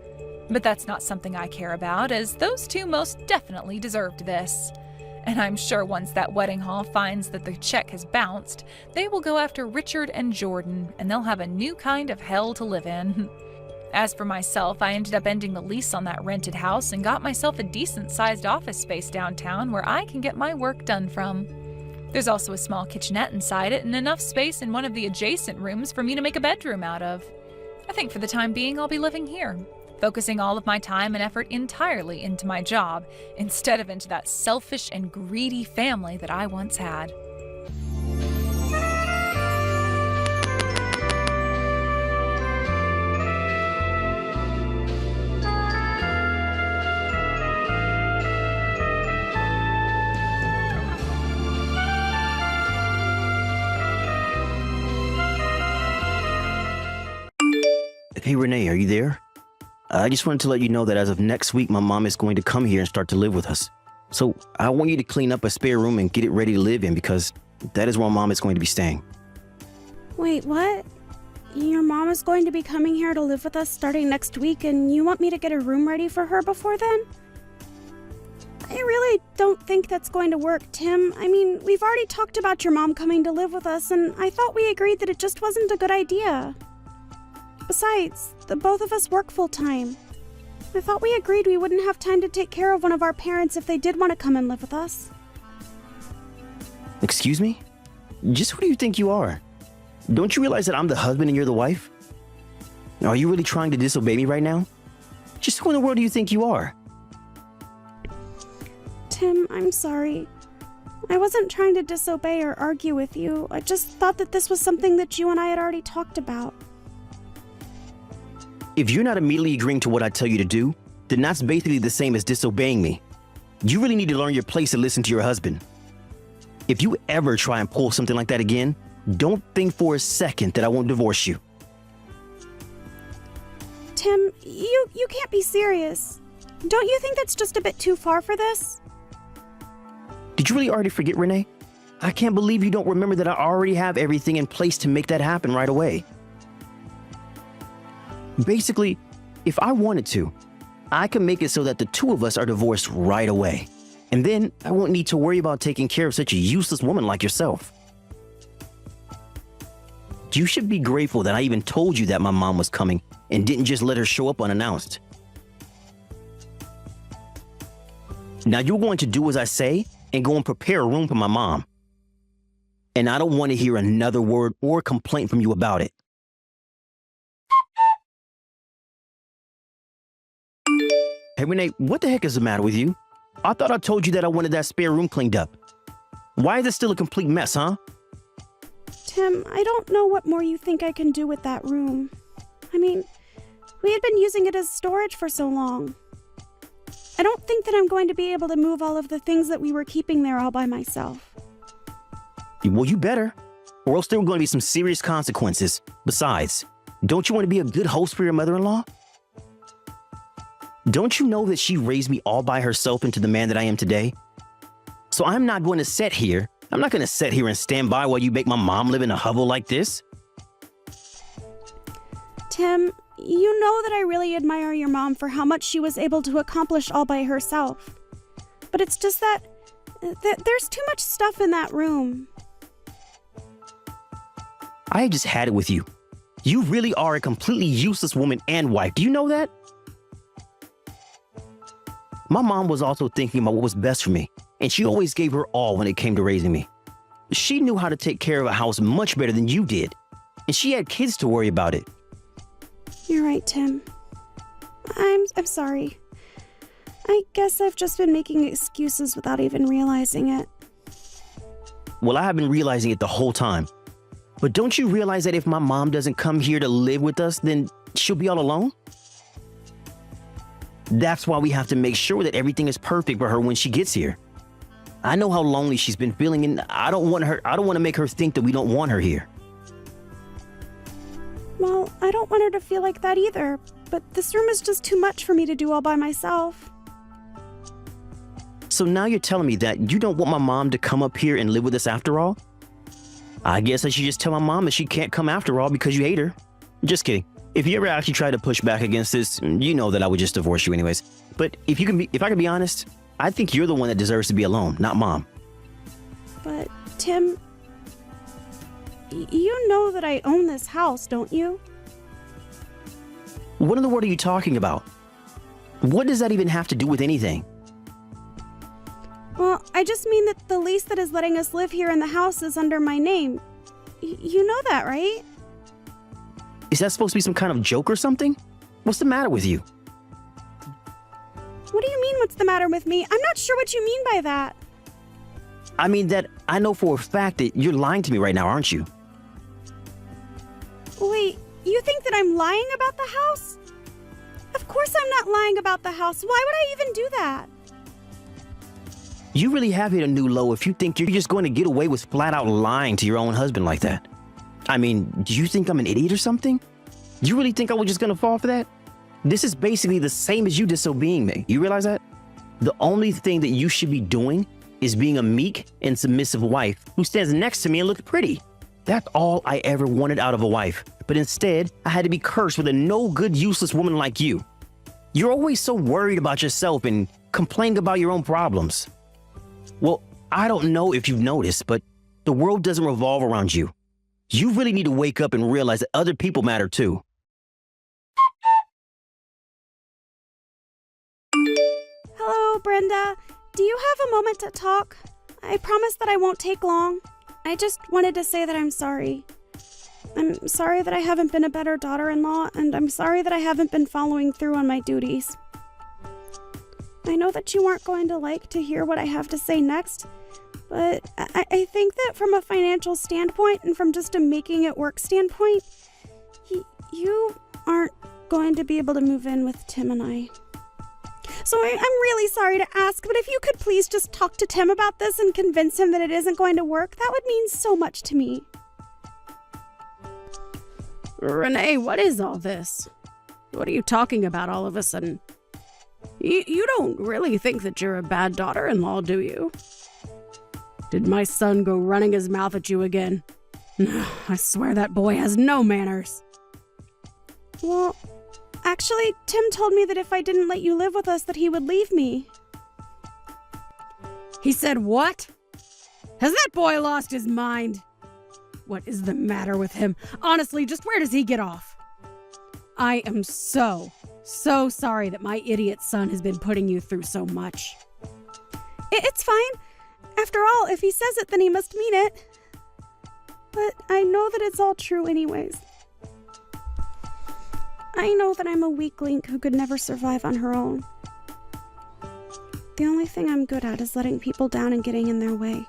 But that's not something I care about, as those two most definitely deserved this. And I'm sure once that wedding hall finds that the check has bounced, they will go after Richard and Jordan, and they'll have a new kind of hell to live in. As for myself, I ended up ending the lease on that rented house and got myself a decent-sized office space downtown where I can get my work done from. There's also a small kitchenette inside it and enough space in one of the adjacent rooms for me to make a bedroom out of. I think for the time being I'll be living here, focusing all of my time and effort entirely into my job instead of into that selfish and greedy family that I once had. Hey Renee, are you there? I just wanted to let you know that as of next week, my mom is going to come here and start to live with us. So I want you to clean up a spare room and get it ready to live in because that is where mom is going to be staying. Wait, what? Your mom is going to be coming here to live with us starting next week and you want me to get a room ready for her before then? I really don't think that's going to work, Tim. I mean, we've already talked about your mom coming to live with us and I thought we agreed that it just wasn't a good idea. Besides, the both of us work full-time. I thought we agreed we wouldn't have time to take care of one of our parents if they did want to come and live with us. Excuse me? Just who do you think you are? Don't you realize that I'm the husband and you're the wife? Are you really trying to disobey me right now? Just who in the world do you think you are? Tim, I'm sorry. I wasn't trying to disobey or argue with you. I just thought that this was something that you and I had already talked about. If you're not immediately agreeing to what I tell you to do, then that's basically the same as disobeying me. You really need to learn your place and listen to your husband. If you ever try and pull something like that again, don't think for a second that I won't divorce you. Tim, you can't be serious. Don't you think that's just a bit too far for this? Did you really already forget, Renee? I can't believe you don't remember that I already have everything in place to make that happen right away. Basically, if I wanted to, I can make it so that the two of us are divorced right away. And then I won't need to worry about taking care of such a useless woman like yourself. You should be grateful that I even told you that my mom was coming and didn't just let her show up unannounced. Now you're going to do as I say and go and prepare a room for my mom. And I don't want to hear another word or complaint from you about it. Hey Renee, what the heck is the matter with you? I thought I told you that I wanted that spare room cleaned up. Why is it still a complete mess, huh? Tim, I don't know what more you think I can do with that room. I mean, we had been using it as storage for so long. I don't think that I'm going to be able to move all of the things that we were keeping there all by myself. Well, you better, or else there are going to be some serious consequences. Besides, don't you want to be a good host for your mother-in-law? Don't you know that she raised me all by herself into the man that I am today? So I'm not going to sit here and stand by while you make my mom live in a hovel like this. Tim, you know that I really admire your mom for how much she was able to accomplish all by herself. But it's just that there's too much stuff in that room. I just had it with you. You really are a completely useless woman and wife. Do you know that? My mom was also thinking about what was best for me, and she always gave her all when it came to raising me. She knew how to take care of a house much better than you did, and she had kids to worry about it. You're right, Tim. I'm sorry. I guess I've just been making excuses without even realizing it. Well, I have been realizing it the whole time. But don't you realize that if my mom doesn't come here to live with us, then she'll be all alone? That's why we have to make sure that everything is perfect for her when she gets here. I know how lonely she's been feeling, and I don't want to make her think that we don't want her here. Well, I don't want her to feel like that either, but this room is just too much for me to do all by myself. So now you're telling me that you don't want my mom to come up here and live with us after all? I guess I should just tell my mom that she can't come after all because you hate her. Just kidding. If you ever actually try to push back against this, you know that I would just divorce you anyways. But if I can be honest, I think you're the one that deserves to be alone, not Mom. But, Tim, you know that I own this house, don't you? What in the world are you talking about? What does that even have to do with anything? Well, I just mean that the lease that is letting us live here in the house is under my name. You know that, right? Is that supposed to be some kind of joke or something? What's the matter with you? What do you mean, what's the matter with me? I'm not sure what you mean by that. I mean that I know for a fact that you're lying to me right now, aren't you? Wait, you think that I'm lying about the house? Of course I'm not lying about the house. Why would I even do that? You really have hit a new low if you think you're just going to get away with flat out lying to your own husband like that. I mean, do you think I'm an idiot or something? You really think I was just going to fall for that? This is basically the same as you disobeying me. You realize that? The only thing that you should be doing is being a meek and submissive wife who stands next to me and looks pretty. That's all I ever wanted out of a wife. But instead, I had to be cursed with a no good, useless woman like you. You're always so worried about yourself and complaining about your own problems. Well, I don't know if you've noticed, but the world doesn't revolve around you. You really need to wake up and realize that other people matter too. Hello, Brenda. Do you have a moment to talk? I promise that I won't take long. I just wanted to say that I'm sorry. I'm sorry that I haven't been a better daughter-in-law, and I'm sorry that I haven't been following through on my duties. I know that you aren't going to like to hear what I have to say next, but I think that from a financial standpoint and from just a making it work standpoint, you aren't going to be able to move in with Tim and I. So I'm really sorry to ask, but if you could please just talk to Tim about this and convince him that it isn't going to work, that would mean so much to me. Renee, what is all this? What are you talking about all of a sudden? You don't really think that you're a bad daughter-in-law, do you? Did my son go running his mouth at you again? I swear that boy has no manners. Well, actually, Tim told me that if I didn't let you live with us, that he would leave me. He said what? Has that boy lost his mind? What is the matter with him? Honestly, just where does he get off? I am so sorry that my idiot son has been putting you through so much. It's fine. After all, if he says it, then he must mean it. But I know that it's all true anyways. I know that I'm a weak link who could never survive on her own. The only thing I'm good at is letting people down and getting in their way.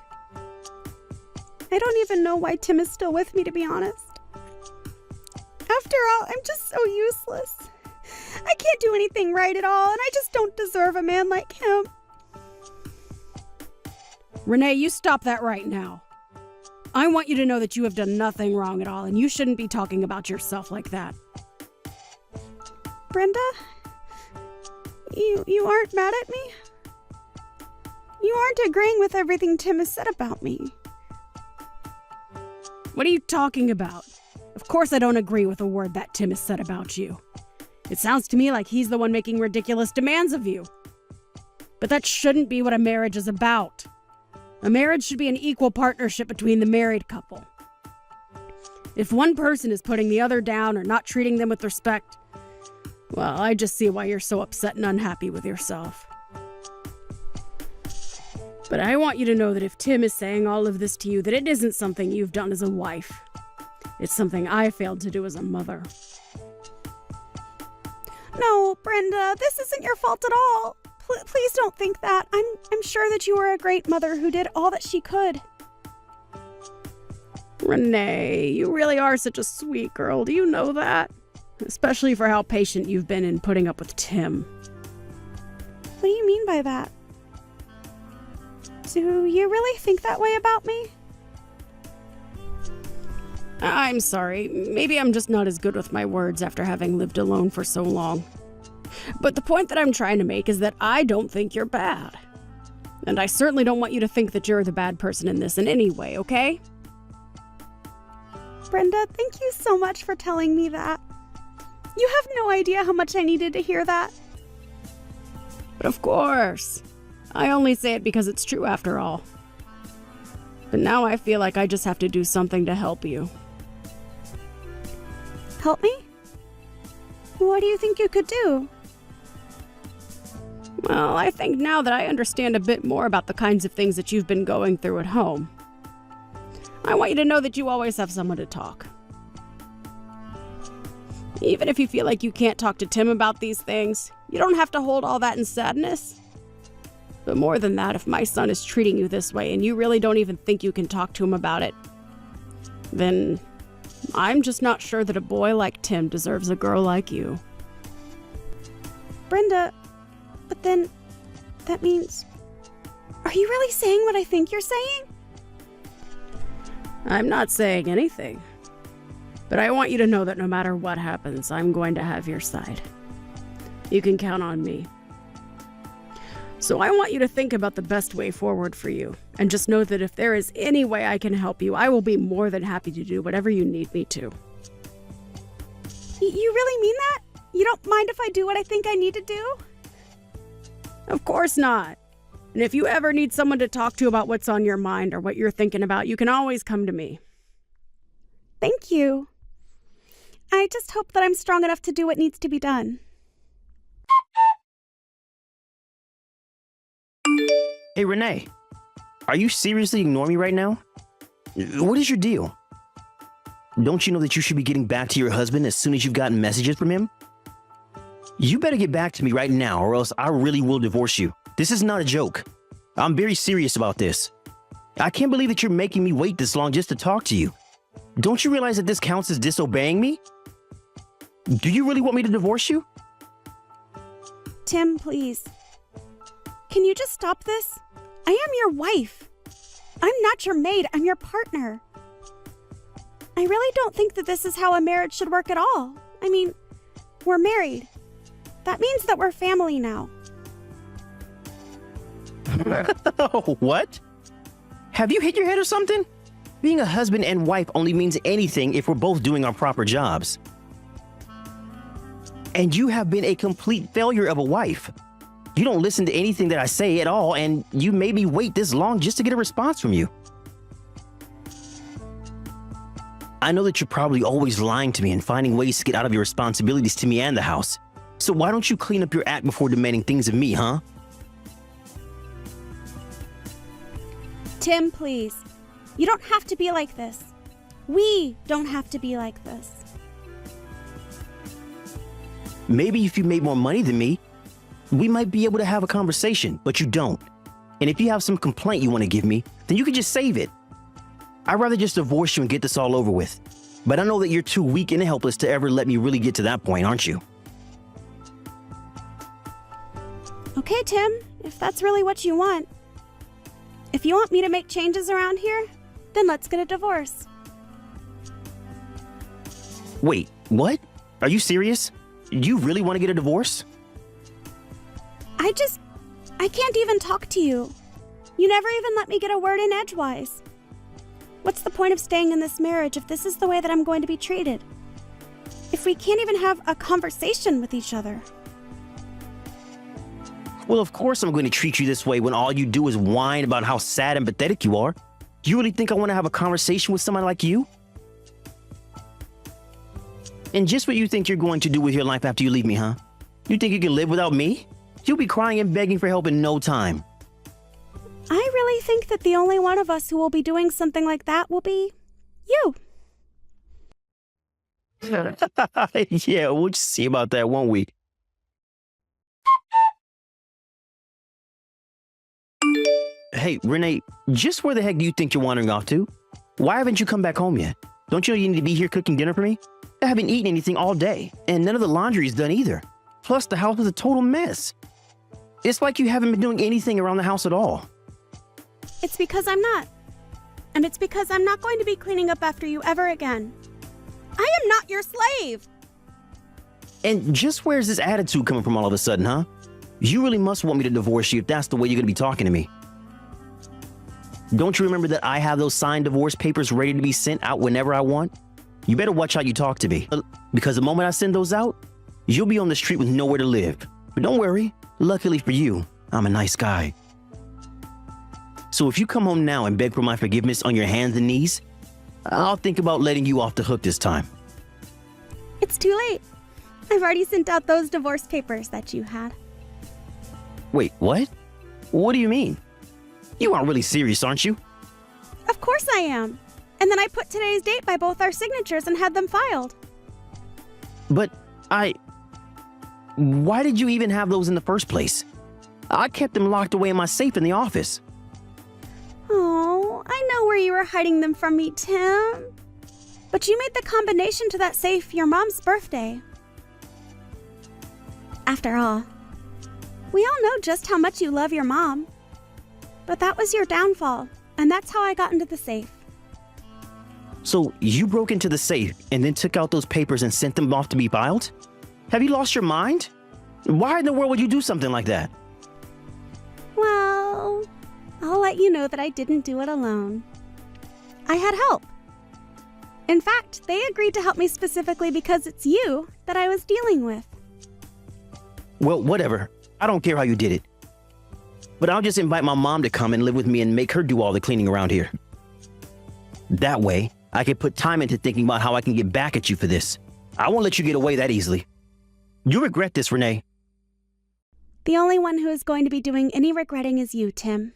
I don't even know why Tim is still with me, to be honest. After all, I'm just so useless. I can't do anything right at all, and I just don't deserve a man like him. Renee, you stop that right now. I want you to know that you have done nothing wrong at all, and you shouldn't be talking about yourself like that. Brenda? You aren't mad at me? You aren't agreeing with everything Tim has said about me. What are you talking about? Of course I don't agree with a word that Tim has said about you. It sounds to me like he's the one making ridiculous demands of you. But that shouldn't be what a marriage is about. A marriage should be an equal partnership between the married couple. If one person is putting the other down or not treating them with respect, well, I just see why you're so upset and unhappy with yourself. But I want you to know that if Tim is saying all of this to you, that it isn't something you've done as a wife. It's something I failed to do as a mother. No, Brenda, this isn't your fault at all. Please don't think that. I'm sure that you were a great mother who did all that she could. Renee, you really are such a sweet girl. Do you know that? Especially for how patient you've been in putting up with Tim. What do you mean by that? Do you really think that way about me? I'm sorry. Maybe I'm just not as good with my words after having lived alone for so long. But the point that I'm trying to make is that I don't think you're bad. And I certainly don't want you to think that you're the bad person in this in any way, okay? Brenda, thank you so much for telling me that. You have no idea how much I needed to hear that. But of course. I only say it because it's true after all. But now I feel like I just have to do something to help you. Help me? What do you think you could do? Well, I think now that I understand a bit more about the kinds of things that you've been going through at home, I want you to know that you always have someone to talk. Even if you feel like you can't talk to Tim about these things, you don't have to hold all that in sadness. But more than that, if my son is treating you this way and you really don't even think you can talk to him about it, then I'm just not sure that a boy like Tim deserves a girl like you. Brenda, but then that means... Are you really saying what I think you're saying? I'm not saying anything. But I want you to know that no matter what happens, I'm going to have your side. You can count on me. So I want you to think about the best way forward for you. And just know that if there is any way I can help you, I will be more than happy to do whatever you need me to. You really mean that? You don't mind if I do what I think I need to do? Of course not. And if you ever need someone to talk to about what's on your mind or what you're thinking about, you can always come to me. Thank you. I just hope that I'm strong enough to do what needs to be done. Hey, Renee, are you seriously ignoring me right now? What is your deal? Don't you know that you should be getting back to your husband as soon as you've gotten messages from him? You better get back to me right now or else I really will divorce you. This is not a joke. I'm very serious about this. I can't believe that you're making me wait this long just to talk to you. Don't you realize that this counts as disobeying me? Do you really want me to divorce you? Tim, please. Can you just stop this? I am your wife. I'm not your maid, I'm your partner. I really don't think that this is how a marriage should work at all. I mean, we're married. That means that we're family now. What? Have you hit your head or something? Being a husband and wife only means anything if we're both doing our proper jobs. And you have been a complete failure of a wife. You don't listen to anything that I say at all, and you made me wait this long just to get a response from you. I know that you're probably always lying to me and finding ways to get out of your responsibilities to me and the house. So why don't you clean up your act before demanding things of me, huh? Tim, please. You don't have to be like this. We don't have to be like this. Maybe if you made more money than me, we might be able to have a conversation, but you don't. And if you have some complaint you want to give me, then you can just save it. I'd rather just divorce you and get this all over with. But I know that you're too weak and helpless to ever let me really get to that point, aren't you? Okay, Tim, if that's really what you want. If you want me to make changes around here, then let's get a divorce. Wait, what? Are you serious? You really want to get a divorce? I can't even talk to you. You never even let me get a word in edgewise. What's the point of staying in this marriage if this is the way that I'm going to be treated? If we can't even have a conversation with each other? Well, of course I'm going to treat you this way when all you do is whine about how sad and pathetic you are. You really think I want to have a conversation with somebody like you? And just what you think you're going to do with your life after you leave me, huh? You think you can live without me? You'll be crying and begging for help in no time. I really think that the only one of us who will be doing something like that will be you. Yeah, we'll just see about that, won't we? Hey, Renee, just where the heck do you think you're wandering off to? Why haven't you come back home yet? Don't you know you need to be here cooking dinner for me? I haven't eaten anything all day, and none of the laundry is done either. Plus, the house is a total mess. It's like you haven't been doing anything around the house at all. It's because I'm not. And it's because I'm not going to be cleaning up after you ever again. I am not your slave! And just where's this attitude coming from all of a sudden, huh? You really must want me to divorce you if that's the way you're going to be talking to me. Don't you remember that I have those signed divorce papers ready to be sent out whenever I want? You better watch how you talk to me. Because the moment I send those out, you'll be on the street with nowhere to live. But don't worry. Luckily for you, I'm a nice guy. So if you come home now and beg for my forgiveness on your hands and knees, I'll think about letting you off the hook this time. It's too late. I've already sent out those divorce papers that you had. Wait, what? What do you mean? You aren't really serious, aren't you? Of course I am. And then I put today's date by both our signatures and had them filed. But why did you even have those in the first place? I kept them locked away in my safe in the office. Oh, I know where you were hiding them from me, Tim. But you made the combination to that safe your mom's birthday. After all, we all know just how much you love your mom. But that was your downfall, and that's how I got into the safe. So you broke into the safe and then took out those papers and sent them off to be filed? Have you lost your mind? Why in the world would you do something like that? Well, I'll let you know that I didn't do it alone. I had help. In fact, they agreed to help me specifically because it's you that I was dealing with. Well, whatever. I don't care how you did it. But I'll just invite my mom to come and live with me and make her do all the cleaning around here. That way, I can put time into thinking about how I can get back at you for this. I won't let you get away that easily. You regret this, Renee. The only one who is going to be doing any regretting is you, Tim.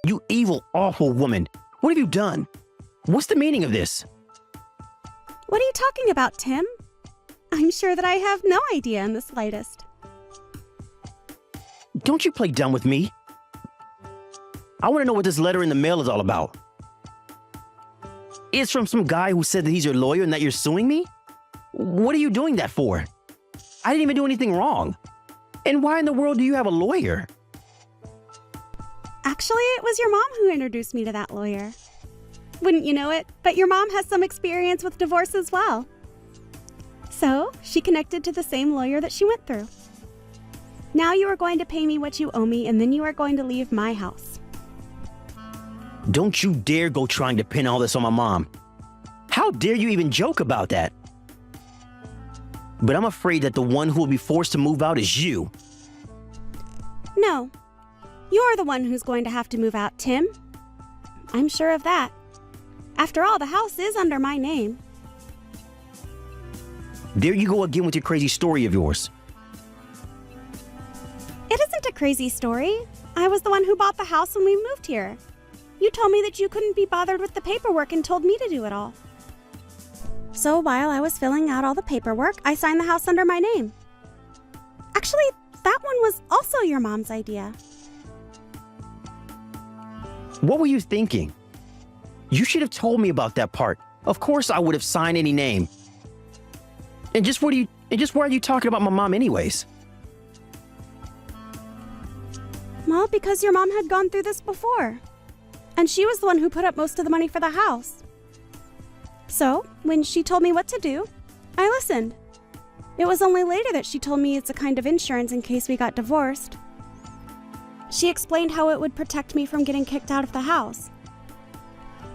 You evil, awful woman. What have you done? What's the meaning of this? What are you talking about, Tim? I'm sure that I have no idea in the slightest. Don't you play dumb with me. I want to know what this letter in the mail is all about. It's from some guy who said that he's your lawyer and that you're suing me? What are you doing that for? I didn't even do anything wrong. And why in the world do you have a lawyer? Actually, it was your mom who introduced me to that lawyer. Wouldn't you know it, but your mom has some experience with divorce as well. So, she connected to the same lawyer that she went through. Now you are going to pay me what you owe me, and then you are going to leave my house. Don't you dare go trying to pin all this on my mom. How dare you even joke about that? But I'm afraid that the one who will be forced to move out is you. No, you're the one who's going to have to move out, Tim. I'm sure of that. After all, the house is under my name. There you go again with your crazy story of yours. It isn't a crazy story. I was the one who bought the house when we moved here. You told me that you couldn't be bothered with the paperwork and told me to do it all. So while I was filling out all the paperwork, I signed the house under my name. Actually, that one was also your mom's idea. What were you thinking? You should have told me about that part. Of course I would have signed any name. And just why are you talking about my mom anyways? Well, because your mom had gone through this before. And she was the one who put up most of the money for the house. So, when she told me what to do, I listened. It was only later that she told me it's a kind of insurance in case we got divorced. She explained how it would protect me from getting kicked out of the house.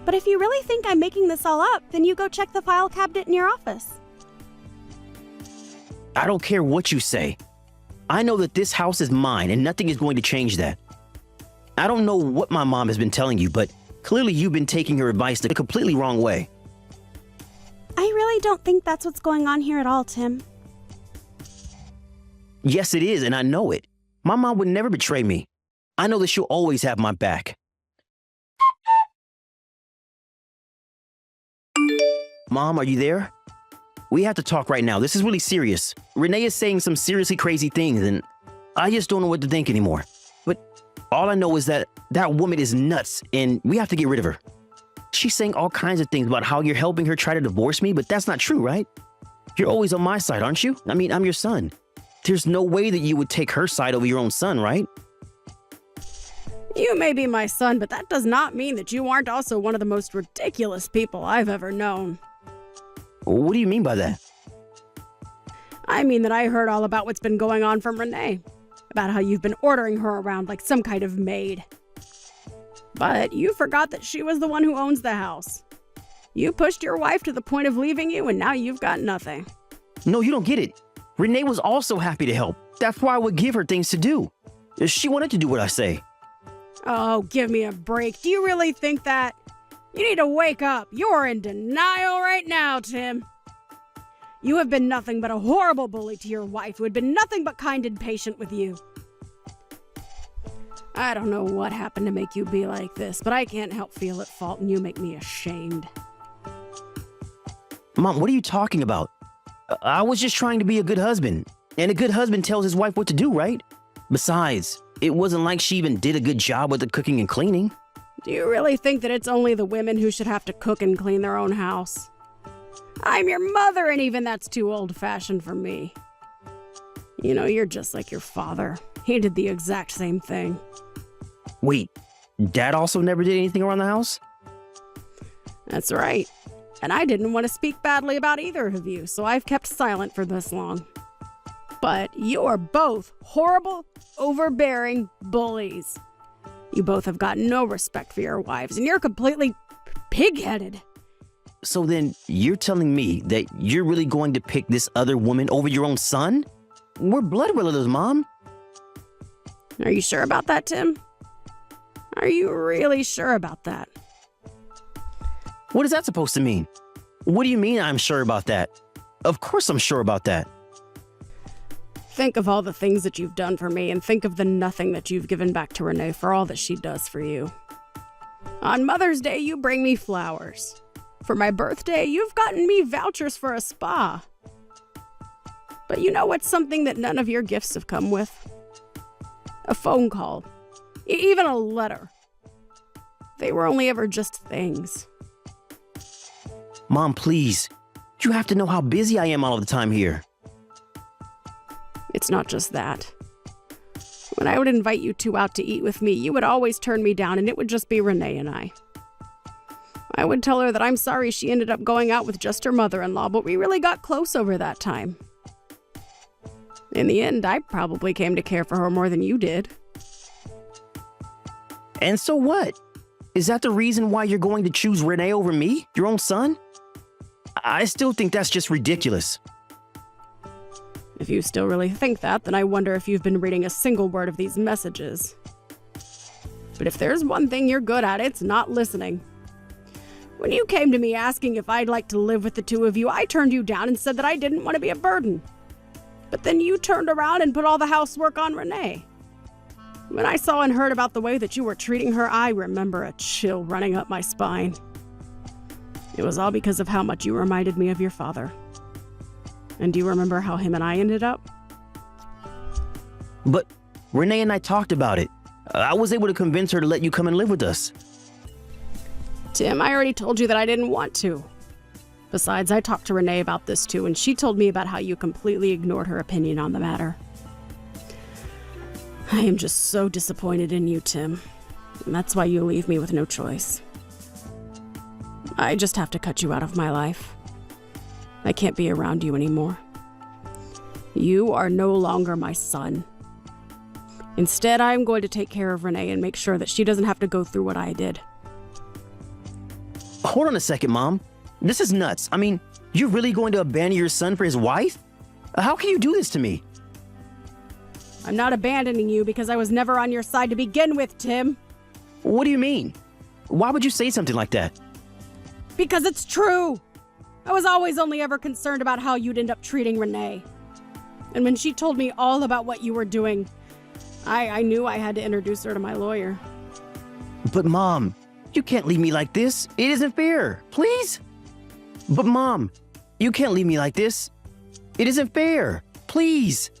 But if you really think I'm making this all up, then you go check the file cabinet in your office. I don't care what you say. I know that this house is mine and nothing is going to change that. I don't know what my mom has been telling you, but clearly you've been taking her advice the completely wrong way. I really don't think that's what's going on here at all, Tim. Yes, it is, and I know it. My mom would never betray me. I know that she'll always have my back. Mom, are you there? We have to talk right now. This is really serious. Renee is saying some seriously crazy things, and I just don't know what to think anymore. But all I know is that that woman is nuts, and we have to get rid of her. She's saying all kinds of things about how you're helping her try to divorce me, but that's not true, right? You're always on my side, aren't you? I mean, I'm your son. There's no way that you would take her side over your own son, right? You may be my son, but that does not mean that you aren't also one of the most ridiculous people I've ever known. What do you mean by that? I mean that I heard all about what's been going on from Renee. About how you've been ordering her around like some kind of maid. But you forgot that she was the one who owns the house. You pushed your wife to the point of leaving you, and now you've got nothing. No, you don't get it. Renee was also happy to help. That's why I would give her things to do. She wanted to do what I say. Oh, give me a break. Do you really think that? You need to wake up. You're in denial right now, Tim. You have been nothing but a horrible bully to your wife, who had been nothing but kind and patient with you. I don't know what happened to make you be like this, but I can't help feel at fault, and you make me ashamed. Mom, what are you talking about? I was just trying to be a good husband. And a good husband tells his wife what to do, right? Besides, it wasn't like she even did a good job with the cooking and cleaning. Do you really think that it's only the women who should have to cook and clean their own house? I'm your mother, and even that's too old-fashioned for me. You know, you're just like your father. He did the exact same thing. Wait, Dad also never did anything around the house? That's right. And I didn't want to speak badly about either of you, so I've kept silent for this long. But you are both horrible, overbearing bullies. You both have got no respect for your wives, and you're completely pig-headed. So then, you're telling me that you're really going to pick this other woman over your own son? We're blood relatives, Mom. Are you sure about that, Tim? Are you really sure about that? What is that supposed to mean? What do you mean I'm sure about that? Of course I'm sure about that. Think of all the things that you've done for me, and think of the nothing that you've given back to Renee for all that she does for you. On Mother's Day, you bring me flowers. For my birthday, you've gotten me vouchers for a spa. But you know what's something that none of your gifts have come with? A phone call. Even a letter. They were only ever just things. Mom, please. You have to know how busy I am all of the time here. It's not just that. When I would invite you two out to eat with me, you would always turn me down, and it would just be Renee and I. I would tell her that I'm sorry she ended up going out with just her mother-in-law, but we really got close over that time. In the end, I probably came to care for her more than you did. And so what? Is that the reason why you're going to choose Renee over me, your own son? I still think that's just ridiculous. If you still really think that, then I wonder if you've been reading a single word of these messages. But if there's one thing you're good at, it's not listening. When you came to me asking if I'd like to live with the two of you, I turned you down and said that I didn't want to be a burden. But then you turned around and put all the housework on Renee. When I saw and heard about the way that you were treating her, I remember a chill running up my spine. It was all because of how much you reminded me of your father. And do you remember how him and I ended up? But Renee and I talked about it. I was able to convince her to let you come and live with us. Tim, I already told you that I didn't want to. Besides, I talked to Renee about this too, and she told me about how you completely ignored her opinion on the matter. I am just so disappointed in you, Tim. And that's why you leave me with no choice. I just have to cut you out of my life. I can't be around you anymore. You are no longer my son. Instead, I'm going to take care of Renee and make sure that she doesn't have to go through what I did. Hold on a second, Mom. This is nuts. I mean, you're really going to abandon your son for his wife? How can you do this to me? I'm not abandoning you because I was never on your side to begin with, Tim. What do you mean? Why would you say something like that? Because it's true. I was always only ever concerned about how you'd end up treating Renee. And when she told me all about what you were doing, I knew I had to introduce her to my lawyer. But Mom, you can't leave me like this. It isn't fair. Please? But Mom, you can't leave me like this. It isn't fair. Please.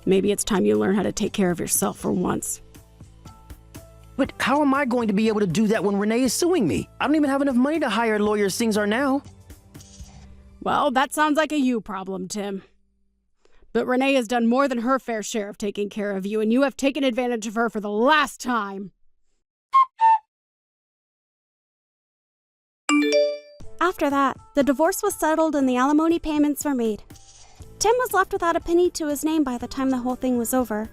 Maybe it's time you learn how to take care of yourself for once. But how am I going to be able to do that when Renee is suing me? I don't even have enough money to hire a lawyer as things are now. Well, that sounds like a you problem, Tim. But Renee has done more than her fair share of taking care of you, and you have taken advantage of her for the last time. After that, the divorce was settled and the alimony payments were made. Tim was left without a penny to his name by the time the whole thing was over.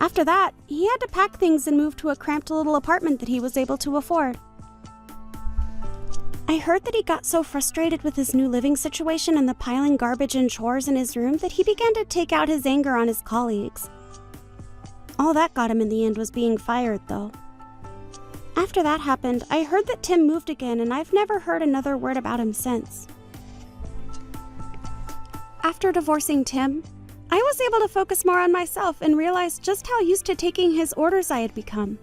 After that, he had to pack things and move to a cramped little apartment that he was able to afford. I heard that he got so frustrated with his new living situation and the piling garbage and chores in his room that he began to take out his anger on his colleagues. All that got him in the end was being fired, though. After that happened, I heard that Tim moved again, and I've never heard another word about him since. After divorcing Tim, I was able to focus more on myself and realize just how used to taking his orders I had become.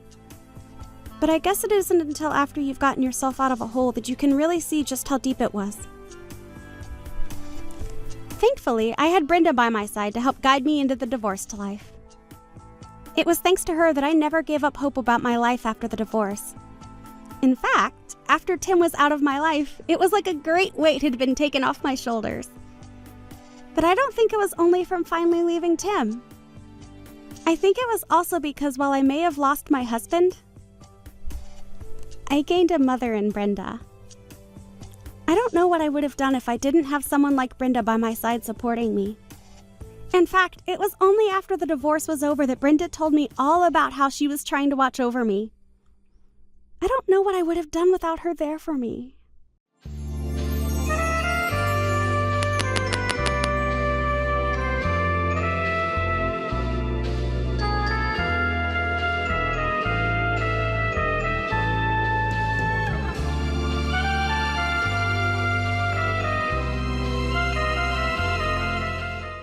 But I guess it isn't until after you've gotten yourself out of a hole that you can really see just how deep it was. Thankfully, I had Brenda by my side to help guide me into the divorced life. It was thanks to her that I never gave up hope about my life after the divorce. In fact, after Tim was out of my life, it was like a great weight had been taken off my shoulders. But I don't think it was only from finally leaving Tim. I think it was also because while I may have lost my husband, I gained a mother in Brenda. I don't know what I would have done if I didn't have someone like Brenda by my side supporting me. In fact, it was only after the divorce was over that Brenda told me all about how she was trying to watch over me. I don't know what I would have done without her there for me.